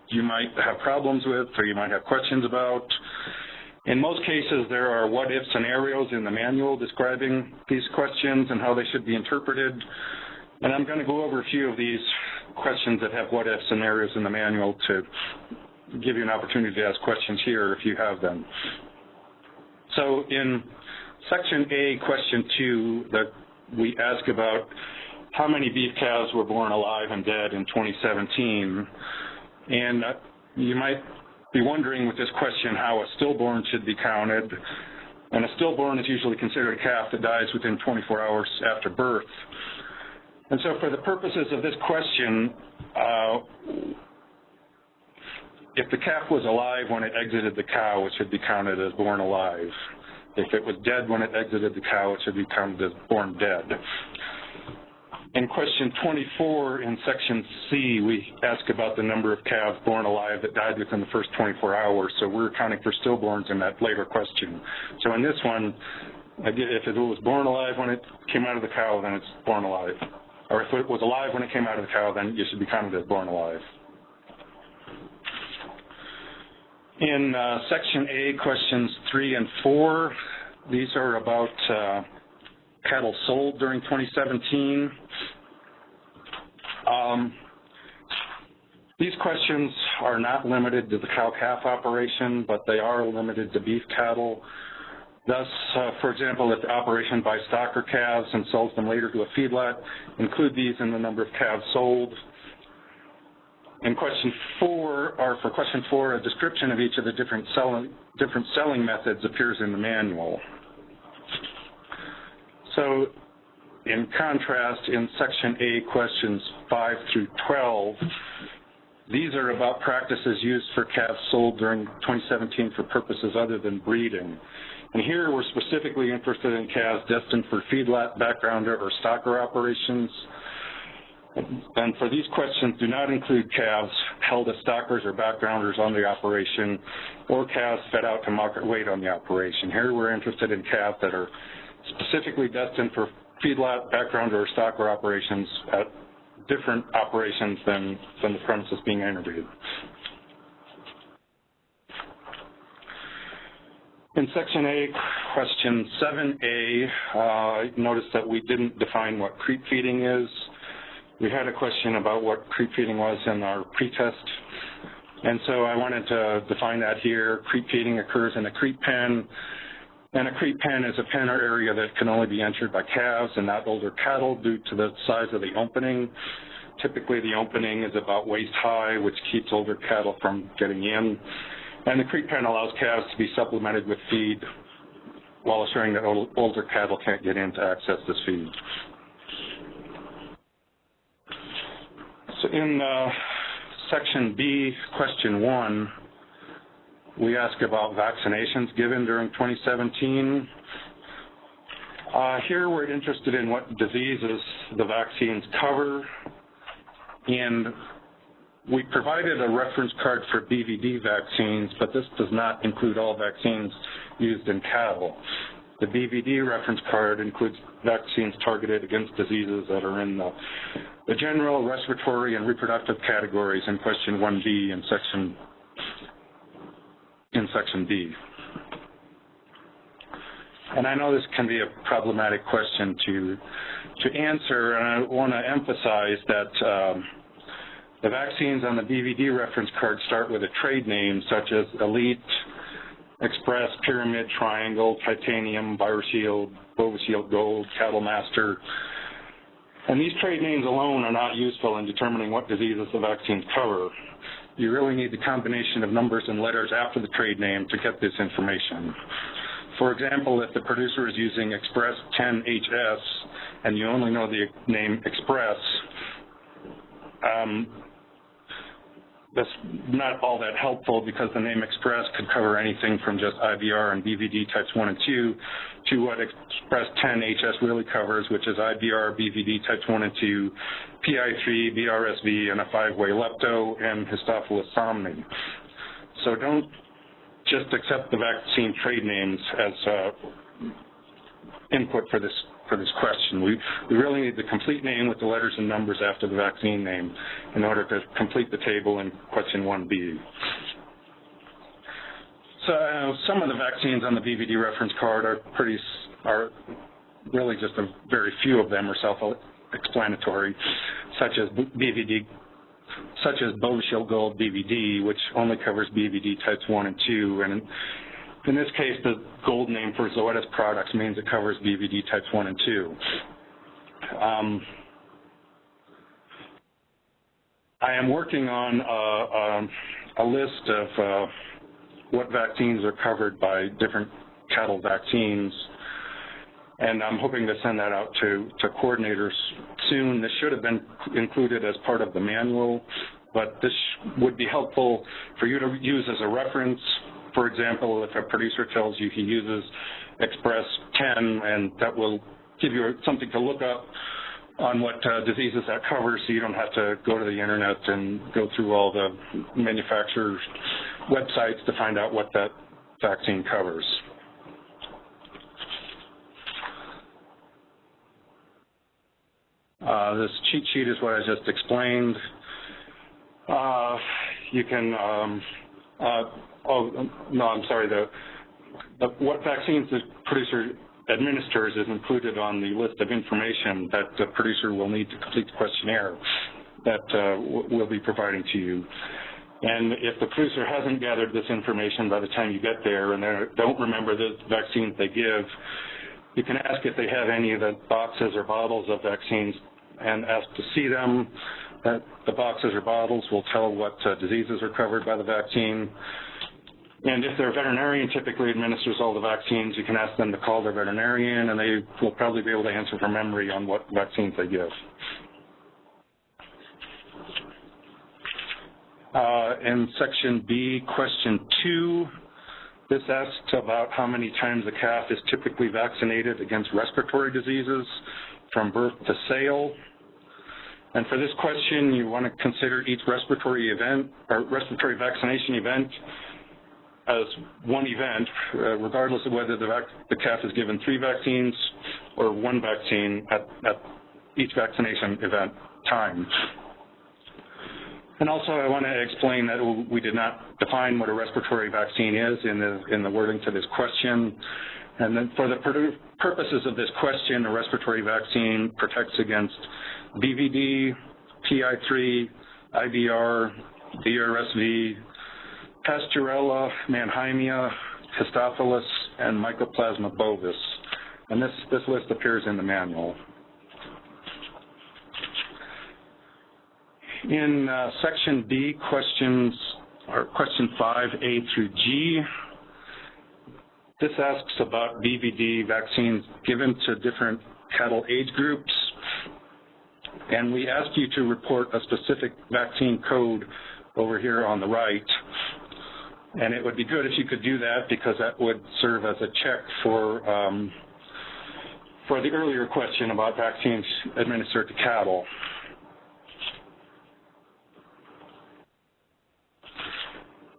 you might have problems with or you might have questions about. In most cases, there are what-if scenarios in the manual describing these questions and how they should be interpreted. And I'm going to go over a few of these questions that have what-if scenarios in the manual to give you an opportunity to ask questions here if you have them. So in Section A, Question 2, we ask about how many beef calves were born alive and dead in 2017. And you might be wondering with this question how a stillborn should be counted. And a stillborn is usually considered a calf that dies within 24 hours after birth. And so for the purposes of this question, if the calf was alive when it exited the cow, it should be counted as born alive. If it was dead when it exited the cow, it should be counted as born dead. In question 24 in section C, we ask about the number of calves born alive that died within the first 24 hours. So we're accounting for stillborns in that later question. So in this one, if it was born alive when it came out of the cow, then it's born alive. Or if it was alive when it came out of the cow, then it should be counted as born alive. In section A, questions 3 and 4, these are about cattle sold during 2017. These questions are not limited to the cow-calf operation, but they are limited to beef cattle. Thus, for example, if the operation buys stocker calves and sells them later to a feedlot, include these in the number of calves sold. In question 4, or for question 4, a description of each of the different selling methods appears in the manual. So, in contrast, in section A, questions 5 through 12, these are about practices used for calves sold during 2017 for purposes other than breeding. And here we're specifically interested in calves destined for feedlot, backgrounder, or stocker operations. And for these questions, do not include calves held as stockers or backgrounders on the operation, or calves fed out to market weight on the operation. Here we're interested in calves that are specifically destined for feedlot, backgrounder, or stocker operations at different operations than the premises being interviewed. In section A, question 7A, notice that we didn't define what creep feeding is. We had a question about what creep feeding was in our pretest, and so I wanted to define that here. Creep feeding occurs in a creep pen, and a creep pen is a pen or area that can only be entered by calves and not older cattle due to the size of the opening. Typically, the opening is about waist high, which keeps older cattle from getting in, and the creep pen allows calves to be supplemented with feed while assuring that older cattle can't get in to access this feed. So in section B, question 1, we ask about vaccinations given during 2017. Here we're interested in what diseases the vaccines cover, and we provided a reference card for BVD vaccines, but this does not include all vaccines used in cattle. The BVD reference card includes vaccines targeted against diseases that are in the general, respiratory, and reproductive categories in question 1B in section B. And I know this can be a problematic question to answer, and I want to emphasize that the vaccines on the BVD reference card start with a trade name such as Elite, Express, Pyramid, Triangle, Titanium, ViruShield, BovaShield Gold, Cattle Master. And these trade names alone are not useful in determining what diseases the vaccines cover. You really need the combination of numbers and letters after the trade name to get this information. For example, if the producer is using Express 10HS and you only know the name Express, that's not all that helpful because the name Express could cover anything from just IBR and BVD types 1 and 2 to what Express 10 HS really covers, which is IBR, BVD types 1 and 2, PI3, BRSV, and a 5-way lepto and Histophilus somni. So don't just accept the vaccine trade names as input for this question. We really need the complete name with the letters and numbers after the vaccine name in order to complete the table in question 1B. So some of the vaccines on the BVD reference card are really just a very few of them are self-explanatory, such as Bovishield Gold BVD, which only covers BVD types 1 and 2, and in this case, the gold name for Zoetis products means it covers BVD types 1 and 2. I am working on a list of what vaccines are covered by different cattle vaccines, and I'm hoping to send that out to coordinators soon. This should have been included as part of the manual, but this would be helpful for you to use as a reference. For example, if a producer tells you he uses Express 10, and that will give you something to look up on what diseases that covers, so you don't have to go to the internet and go through all the manufacturers' websites to find out what that vaccine covers. This cheat sheet is what I just explained. You can what vaccines the producer administers is included on the list of information that the producer will need to complete the questionnaire that we'll be providing to you. And if the producer hasn't gathered this information by the time you get there and they don't remember the vaccines they give, you can ask if they have any of the boxes or bottles of vaccines and ask to see them. That the boxes or bottles will tell what diseases are covered by the vaccine. And if their veterinarian typically administers all the vaccines, you can ask them to call their veterinarian, and they will probably be able to answer from memory on what vaccines they give. In section B, question 2, this asks about how many times a calf is typically vaccinated against respiratory diseases from birth to sale. And for this question, you want to consider each respiratory event or respiratory vaccination event as one event, regardless of whether the calf is given 3 vaccines or 1 vaccine at each vaccination event time. And also, I want to explain that we did not define what a respiratory vaccine is in the wording to this question. And then for the purposes of this question, a respiratory vaccine protects against BVD, PI3, IBR, DRSV, Pasteurella, Mannheimia, Histophilus, and Mycoplasma bovis. And this list appears in the manual. In section B, question 5A through G, this asks about BVD vaccines given to different cattle age groups. And we ask you to report a specific vaccine code over here on the right. And it would be good if you could do that, because that would serve as a check for the earlier question about vaccines administered to cattle.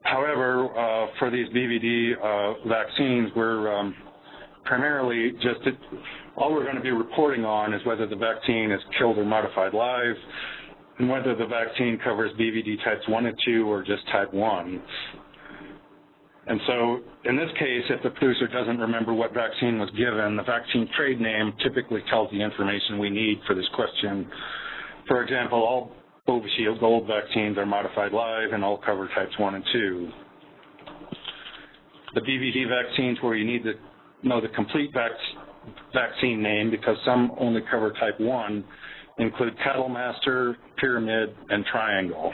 However, for these BVD vaccines, we're primarily all we're going to be reporting on is whether the vaccine is killed or modified live, and whether the vaccine covers BVD types 1 and 2 or just type 1. And so in this case, if the producer doesn't remember what vaccine was given, the vaccine trade name typically tells the information we need for this question. For example, all Bovishield Gold vaccines are modified live and all cover types 1 and 2. The BVD vaccines where you need to know the complete vaccine name, because some only cover type 1, include Cattle Master, Pyramid, and Triangle.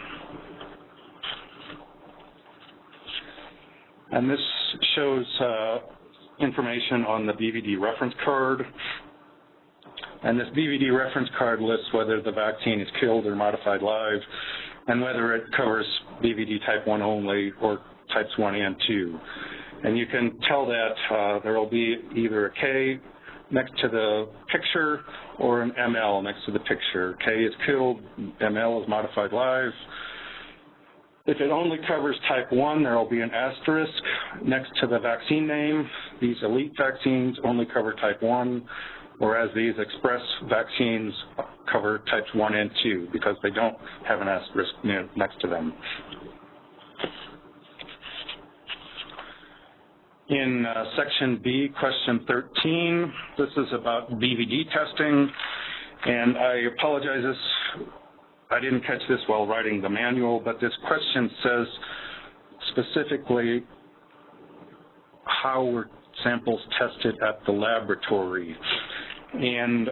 And this shows information on the BVD reference card. And this BVD reference card lists whether the vaccine is killed or modified live, and whether it covers BVD type 1 only or types 1 and 2. And you can tell that there will be either a K next to the picture or an ML next to the picture. K is killed, ML is modified live. If it only covers type 1, there will be an asterisk next to the vaccine name. These elite vaccines only cover type 1, whereas these express vaccines cover types 1 and 2 because they don't have an asterisk next to them. In section B, question 13, this is about BVD testing, and I apologize, I didn't catch this while writing the manual, but this question says specifically how were samples tested at the laboratory. And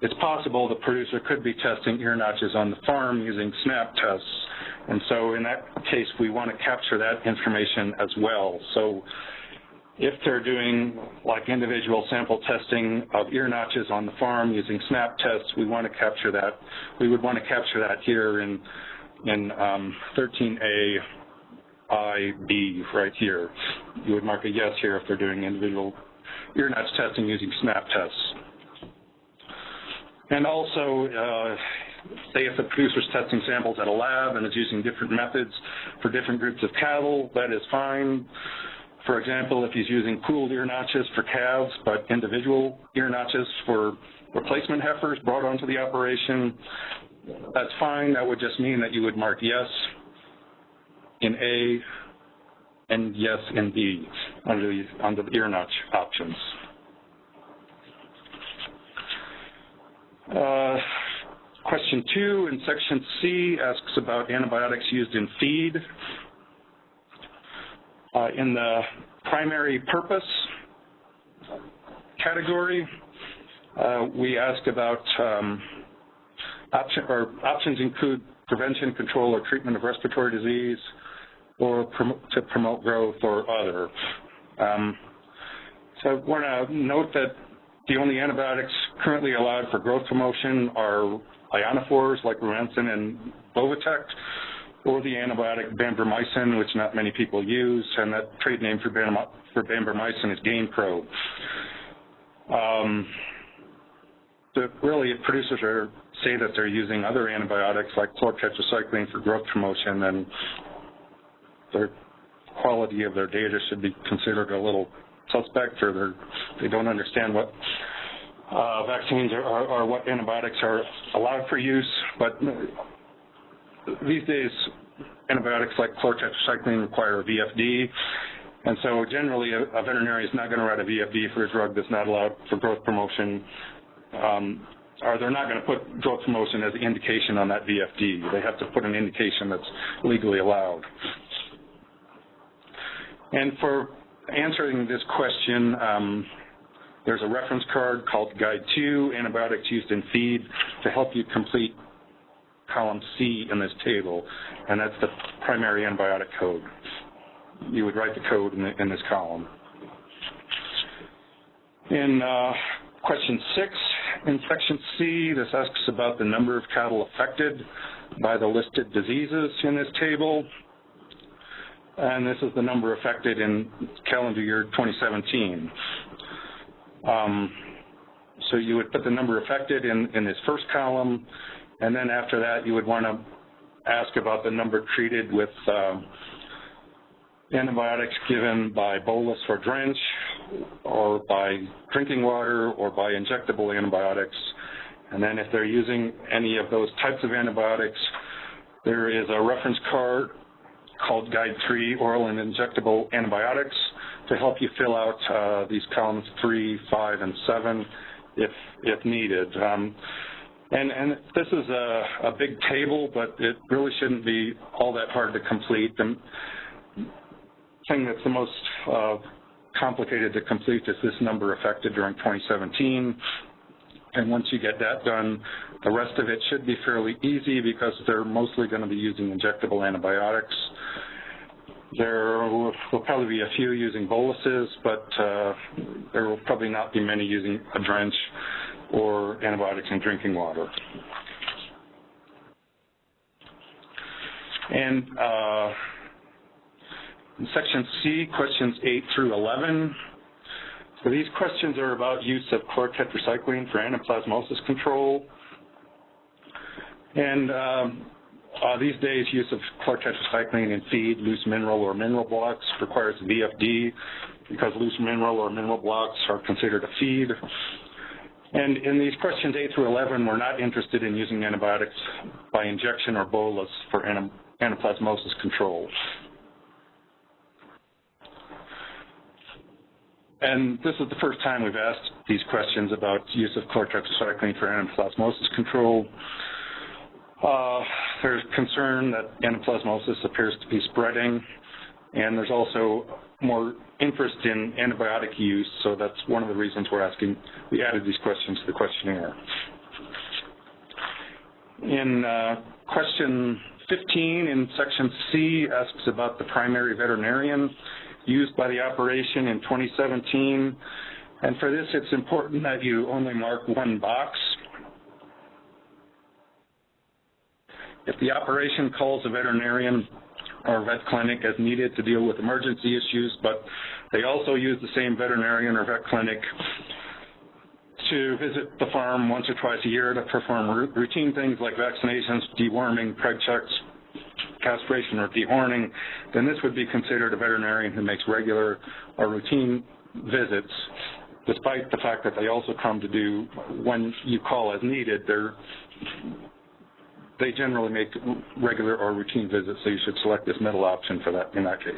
it's possible the producer could be testing ear notches on the farm using snap tests. And so in that case, we want to capture that information as well. So if they're doing like individual sample testing of ear notches on the farm using snap tests, we want to capture that. We would want to capture that here in 13A IB right here. You would mark a yes here if they're doing individual ear notch testing using snap tests. And also, say if the producer's testing samples at a lab and is using different methods for different groups of cattle, that is fine. For example, if he's using pooled ear notches for calves, but individual ear notches for replacement heifers brought onto the operation, that's fine. That would just mean that you would mark yes in A and yes in B under the ear notch options. Question 2 in section C asks about antibiotics used in feed. In the primary purpose category, we ask about options include prevention, control, or treatment of respiratory disease, or to promote growth, or other. So I want to note that the only antibiotics currently allowed for growth promotion are ionophores like Rumensin and Bovatect, or the antibiotic bambamycin, which not many people use, and that trade name for bambamycin is GainPro. Really, if producers say that they're using other antibiotics like chlortetracycline for growth promotion, then the quality of their data should be considered a little suspect, or they don't understand what vaccines or what antibiotics are allowed for use. But these days, antibiotics like chlortetracycline require a VFD, and so generally a veterinarian is not going to write a VFD for a drug that's not allowed for growth promotion, or they're not going to put growth promotion as an indication on that VFD. They have to put an indication that's legally allowed. And for answering this question, there's a reference card called Guide 2, Antibiotics Used in Feed, to help you complete column C in this table, and that's the primary antibiotic code. You would write the code in this column. In question 6, in section C, this asks about the number of cattle affected by the listed diseases in this table, and this is the number affected in calendar year 2017. So you would put the number affected in this first column, and then after that you would want to ask about the number treated with antibiotics given by bolus or drench, or by drinking water, or by injectable antibiotics. And then if they're using any of those types of antibiotics, there is a reference card called Guide 3, Oral and Injectable Antibiotics, to help you fill out these columns 3, 5, and 7 if needed. And this is a big table, but it really shouldn't be all that hard to complete. The thing that's the most complicated to complete is this number affected during 2017. And once you get that done, the rest of it should be fairly easy because they're mostly going to be using injectable antibiotics. There will probably be a few using boluses, but there will probably not be many using a drench or antibiotics in drinking water. And in Section C, questions 8 through 11. So these questions are about use of chlorotetracycline for anaplasmosis control. And these days, use of chlorotetracycline in feed, loose mineral, or mineral blocks requires VFD because loose mineral or mineral blocks are considered a feed. And in these questions 8 through 11, we're not interested in using antibiotics by injection or bolus for anaplasmosis control. And this is the first time we've asked these questions about use of chlorotetracycline for anaplasmosis control. There's concern that anaplasmosis appears to be spreading, and there's also more interest in antibiotic use, so that's one of the reasons we added these questions to the questionnaire. In question 15 in section C asks about the primary veterinarian used by the operation in 2017, and for this it's important that you only mark one box. If the operation calls a veterinarian or vet clinic as needed to deal with emergency issues, but they also use the same veterinarian or vet clinic to visit the farm once or twice a year to perform routine things like vaccinations, deworming, preg checks, castration, or dehorning, then this would be considered a veterinarian who makes regular or routine visits, despite the fact that they also come to do, when you call as needed, they generally make regular or routine visits, so you should select this middle option for that in that case.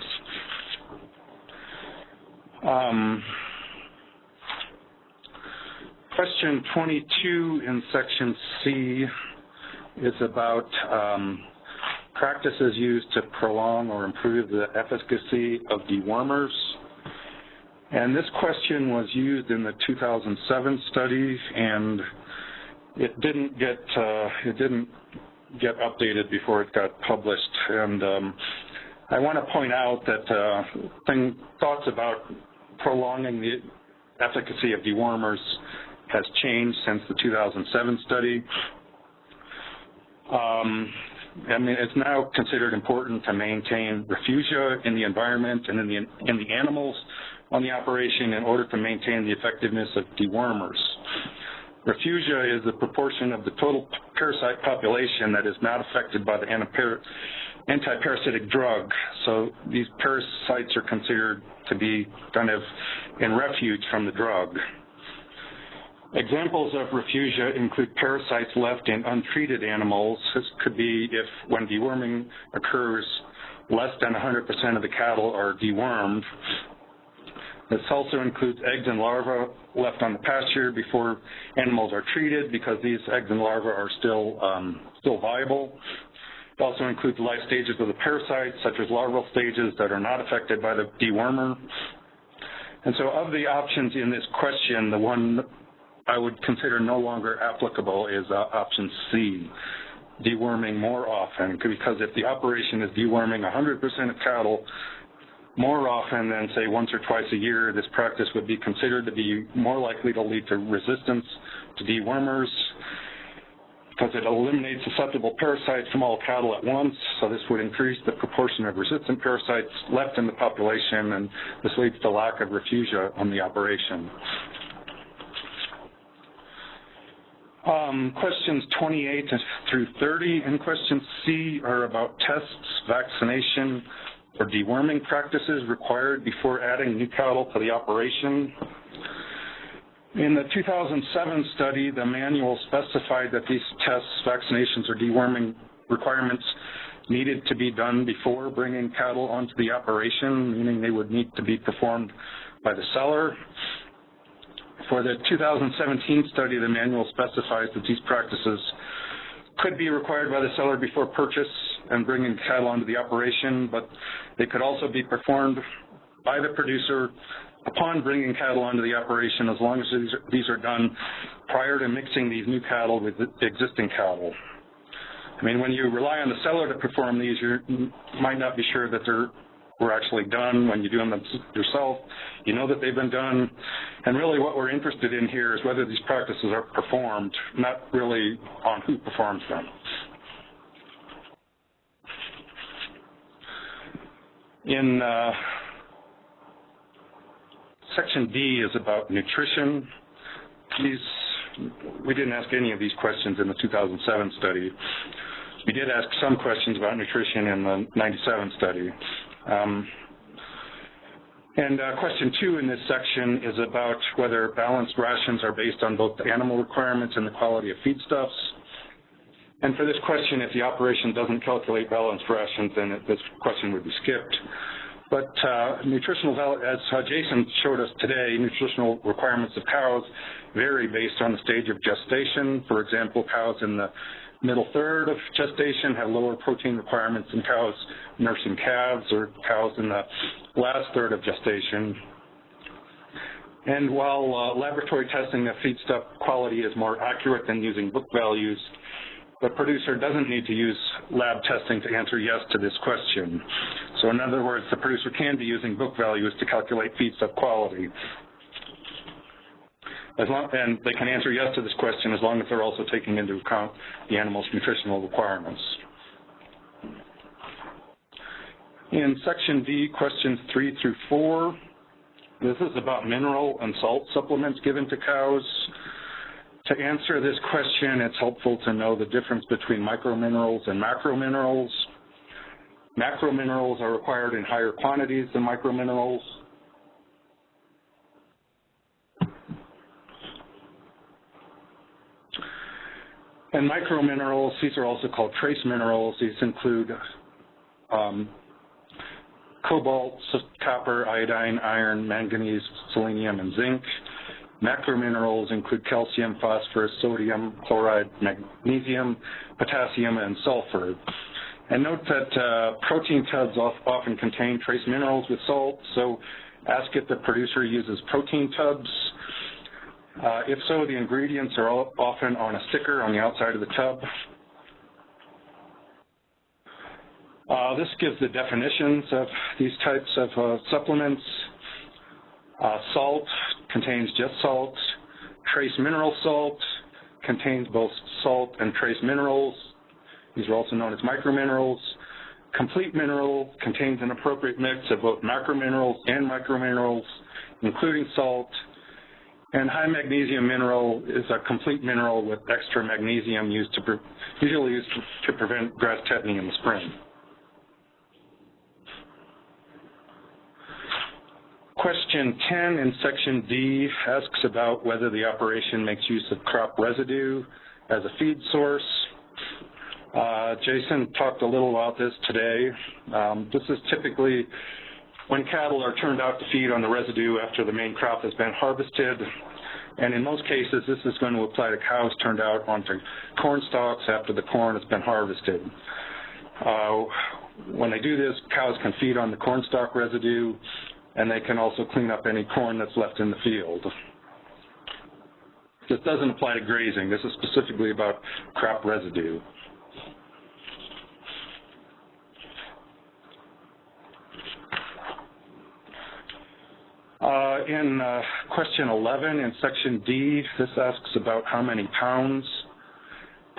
Question 22 in section C is about practices used to prolong or improve the efficacy of dewormers. And this question was used in the 2007 study, and it didn't get updated before it got published. And I want to point out that thoughts about prolonging the efficacy of dewormers has changed since the 2007 study. I mean, it's now considered important to maintain refugia in the environment and in the animals on the operation in order to maintain the effectiveness of dewormers. Refugia is the proportion of the total parasite population that is not affected by the antiparasitic drug. So these parasites are considered to be kind of in refuge from the drug. Examples of refugia include parasites left in untreated animals. This could be if, when deworming occurs, less than 100% of the cattle are dewormed. This also includes eggs and larvae left on the pasture before animals are treated, because these eggs and larvae are still viable. It also includes life stages of the parasites, such as larval stages that are not affected by the dewormer. And so of the options in this question, the one I would consider no longer applicable is option C, deworming more often, because if the operation is deworming 100% of cattle more often than, say, once or twice a year, this practice would be considered to be more likely to lead to resistance to dewormers, because it eliminates susceptible parasites from all cattle at once, so this would increase the proportion of resistant parasites left in the population, and this leads to lack of refugia on the operation. Questions 28 through 30 in question C are about tests, vaccination, or deworming practices required before adding new cattle to the operation. In the 2007 study, the manual specified that these tests, vaccinations, or deworming requirements needed to be done before bringing cattle onto the operation, meaning they would need to be performed by the seller. For the 2017 study, the manual specifies that these practices could be required by the seller before purchase and bringing cattle onto the operation, but they could also be performed by the producer upon bringing cattle onto the operation, as long as these are done prior to mixing these new cattle with existing cattle. I mean, when you rely on the seller to perform these, you might not be sure that they're were actually done. When you do them yourself, you know that they've been done. And really what we're interested in here is whether these practices are performed, not really on who performs them. In Section D is about nutrition. We didn't ask any of these questions in the 2007 study. We did ask some questions about nutrition in the 97 study. Question 2 in this section is about whether balanced rations are based on both the animal requirements and the quality of feedstuffs. And for this question, if the operation doesn't calculate balanced rations, then this question would be skipped. But nutritional, as Jason showed us today, nutritional requirements of cows vary based on the stage of gestation. For example, cows in the middle third of gestation have lower protein requirements than cows nursing calves or cows in the last third of gestation. And while laboratory testing of feedstuff quality is more accurate than using book values, the producer doesn't need to use lab testing to answer yes to this question. So in other words, the producer can be using book values to calculate feedstuff quality. And they can answer yes to this question as long as they're also taking into account the animal's nutritional requirements. In Section D, questions 3 through 4, this is about mineral and salt supplements given to cows. To answer this question, it's helpful to know the difference between microminerals and macrominerals. Macrominerals are required in higher quantities than microminerals. And microminerals, these are also called trace minerals. These include cobalt, copper, iodine, iron, manganese, selenium, and zinc. Macrominerals include calcium, phosphorus, sodium, chloride, magnesium, potassium, and sulfur. And note that protein tubs often contain trace minerals with salt, so ask if the producer uses protein tubs. If so, the ingredients are often on a sticker on the outside of the tub. This gives the definitions of these types of supplements. Salt contains just salt. Trace mineral salt contains both salt and trace minerals. These are also known as microminerals. Complete mineral contains an appropriate mix of both macrominerals and microminerals, including salt. And high magnesium mineral is a complete mineral with extra magnesium usually used to prevent grass tetany in the spring. Question 10 in Section D asks about whether the operation makes use of crop residue as a feed source. Jason talked a little about this today. This is typically when cattle are turned out to feed on the residue after the main crop has been harvested. And in most cases, this is going to apply to cows turned out onto corn stalks after the corn has been harvested. When they do this, cows can feed on the corn stalk residue, and they can also clean up any corn that's left in the field. This doesn't apply to grazing. This is specifically about crop residue. In question 11 in Section D, this asks about how many pounds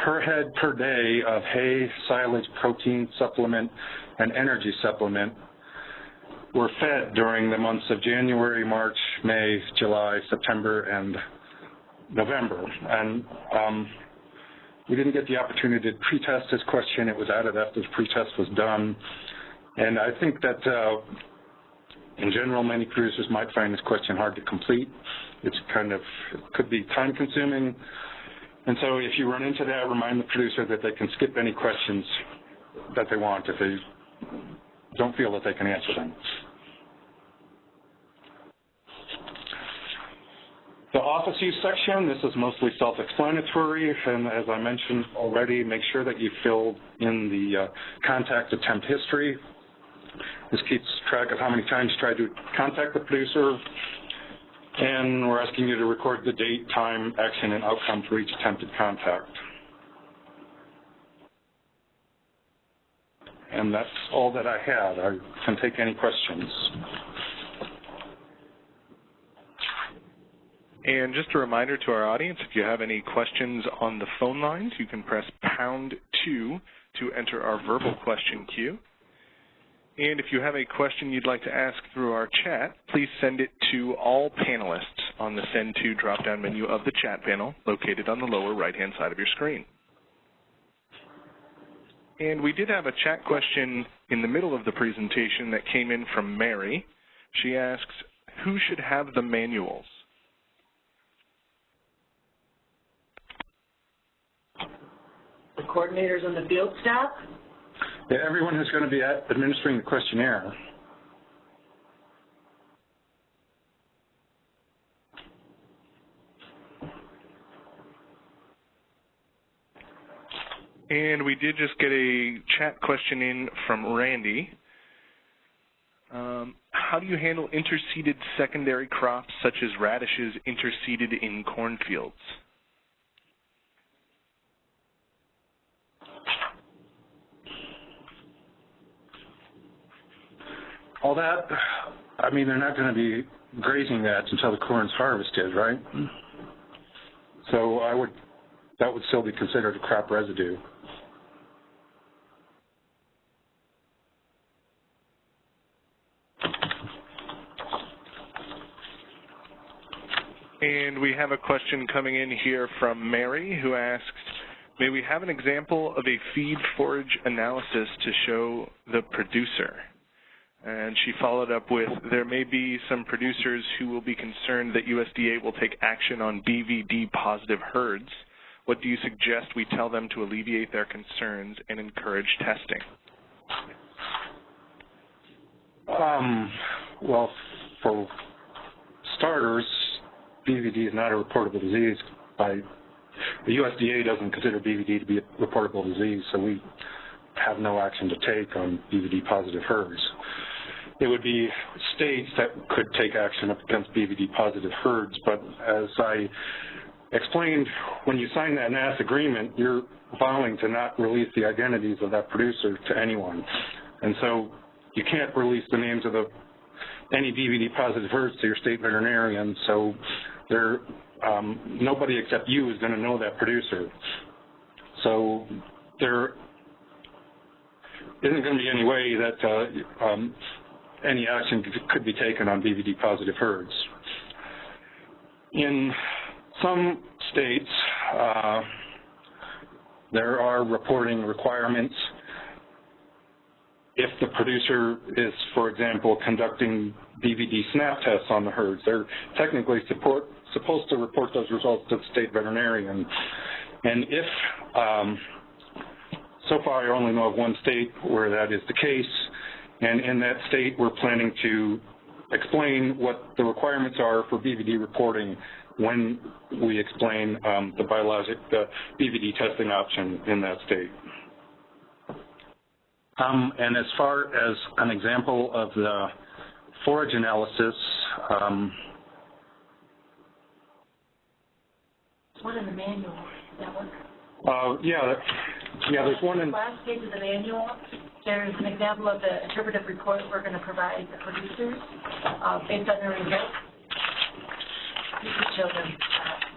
per head per day of hay, silage, protein supplement, and energy supplement were fed during the months of January, March, May, July, September, and November. And we didn't get the opportunity to pretest this question. It was added after the pretest was done. And I think that in general, many producers might find this question hard to complete. It could be time consuming. And so if you run into that, remind the producer that they can skip any questions that they want if they don't feel that they can answer them. The office use section, this is mostly self-explanatory, and as I mentioned already, make sure that you fill in the contact attempt history. This keeps track of how many times you tried to contact the producer, and we're asking you to record the date, time, action, and outcome for each attempted contact. And that's all that I had. I can take any questions. And just a reminder to our audience, if you have any questions on the phone lines, you can press #2 to enter our verbal question queue. And if you have a question you'd like to ask through our chat, please send it to all panelists on the Send To drop-down menu of the chat panel located on the lower right-hand side of your screen. And we did have a chat question in the middle of the presentation that came in from Mary. She asks, who should have the manuals? The coordinators and the field staff? Yeah, everyone who's going to be administering the questionnaire. And we did just get a chat question in from Randy. How do you handle interseeded secondary crops such as radishes interseeded in cornfields? All that, I mean, they're not going to be grazing that until the corn's harvested, right? So that would still be considered a crop residue. And we have a question coming in here from Mary, who asks, may we have an example of a feed forage analysis to show the producer? And she followed up with, there may be some producers who will be concerned that USDA will take action on BVD-positive herds. What do you suggest we tell them to alleviate their concerns and encourage testing? Well, for starters, BVD is not a reportable disease. The USDA doesn't consider BVD to be a reportable disease, so we have no action to take on BVD-positive herds. It would be states that could take action against BVD-positive herds, but as I explained, when you sign that NAHMS agreement, you're vowing to not release the identities of that producer to anyone. And so you can't release the names of any BVD-positive herds to your state veterinarian, so nobody except you is going to know that producer. So there isn't going to be any way that any action could be taken on BVD-positive herds. In some states, there are reporting requirements. If the producer is, for example, conducting BVD SNAP tests on the herds, they're technically supposed to report those results to the state veterinarian. And if, so far I only know of one state where that is the case, and in that state we're planning to explain what the requirements are for BVD reporting when we explain the BVD testing option in that state. And as far as an example of the forage analysis, one in the manual, that one? Yeah, there's one in the last page of the manual. There's an example of the interpretive report we're going to provide the producers based on their results. You can show them.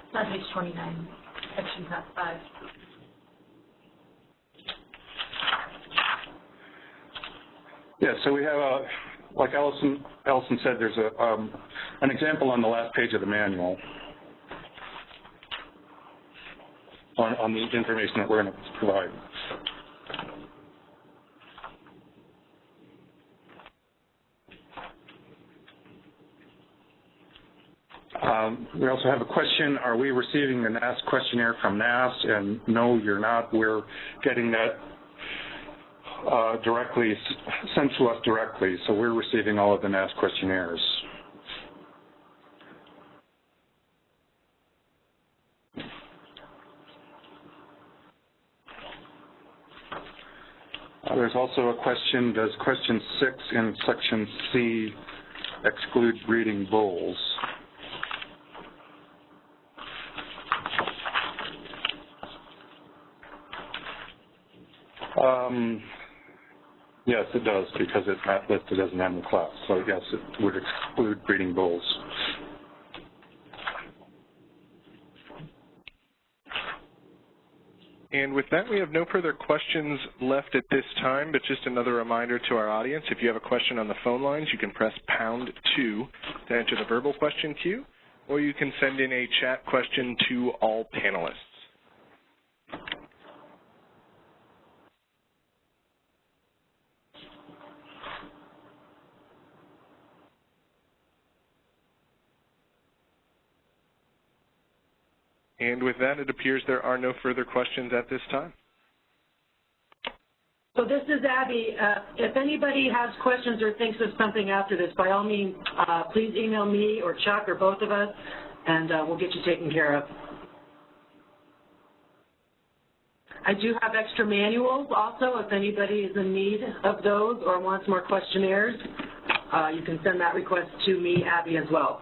It's on page 29, section 5. Yeah, so we have, like Allison said, there's an example on the last page of the manual on the information that we're going to provide. We also have a question, are we receiving the NAHMS questionnaire from NAHMS? And no, you're not. We're getting that directly, sent to us directly, so we're receiving all of the NAHMS questionnaires. There's also a question, does question 6 in section C exclude breeding bulls? Yes, it does, because it's not listed as an animal class. So yes, it would exclude breeding bulls. And with that, we have no further questions left at this time, but just another reminder to our audience, if you have a question on the phone lines, you can press #2 to enter the verbal question queue, or you can send in a chat question to all panelists. And with that, it appears there are no further questions at this time. So this is Abby. If anybody has questions or thinks of something after this, by all means, please email me or Chuck or both of us, and we'll get you taken care of. I do have extra manuals also if anybody is in need of those or wants more questionnaires. You can send that request to me, Abby, as well.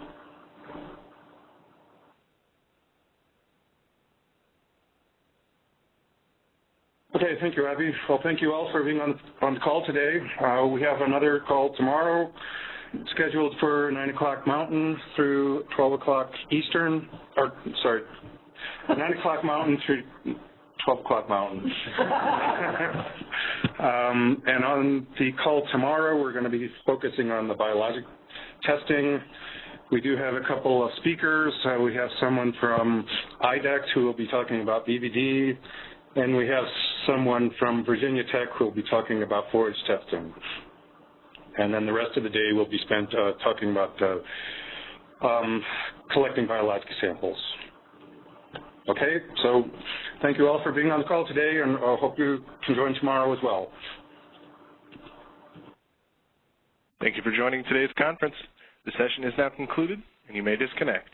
Okay, thank you, Abby. Well, thank you all for being on the call today. We have another call tomorrow scheduled for 9 o'clock Mountain through 12 o'clock Eastern, or sorry, 9 o'clock Mountain through 12 o'clock Mountain. And on the call tomorrow, we're going to be focusing on the biologic testing. We do have a couple of speakers. We have someone from IDEX who will be talking about BVD, and we have someone from Virginia Tech who will be talking about forage testing. And then the rest of the day will be spent talking about collecting biologic samples. Okay, so thank you all for being on the call today, and I hope you can join tomorrow as well. Thank you for joining today's conference. The session is now concluded, and you may disconnect.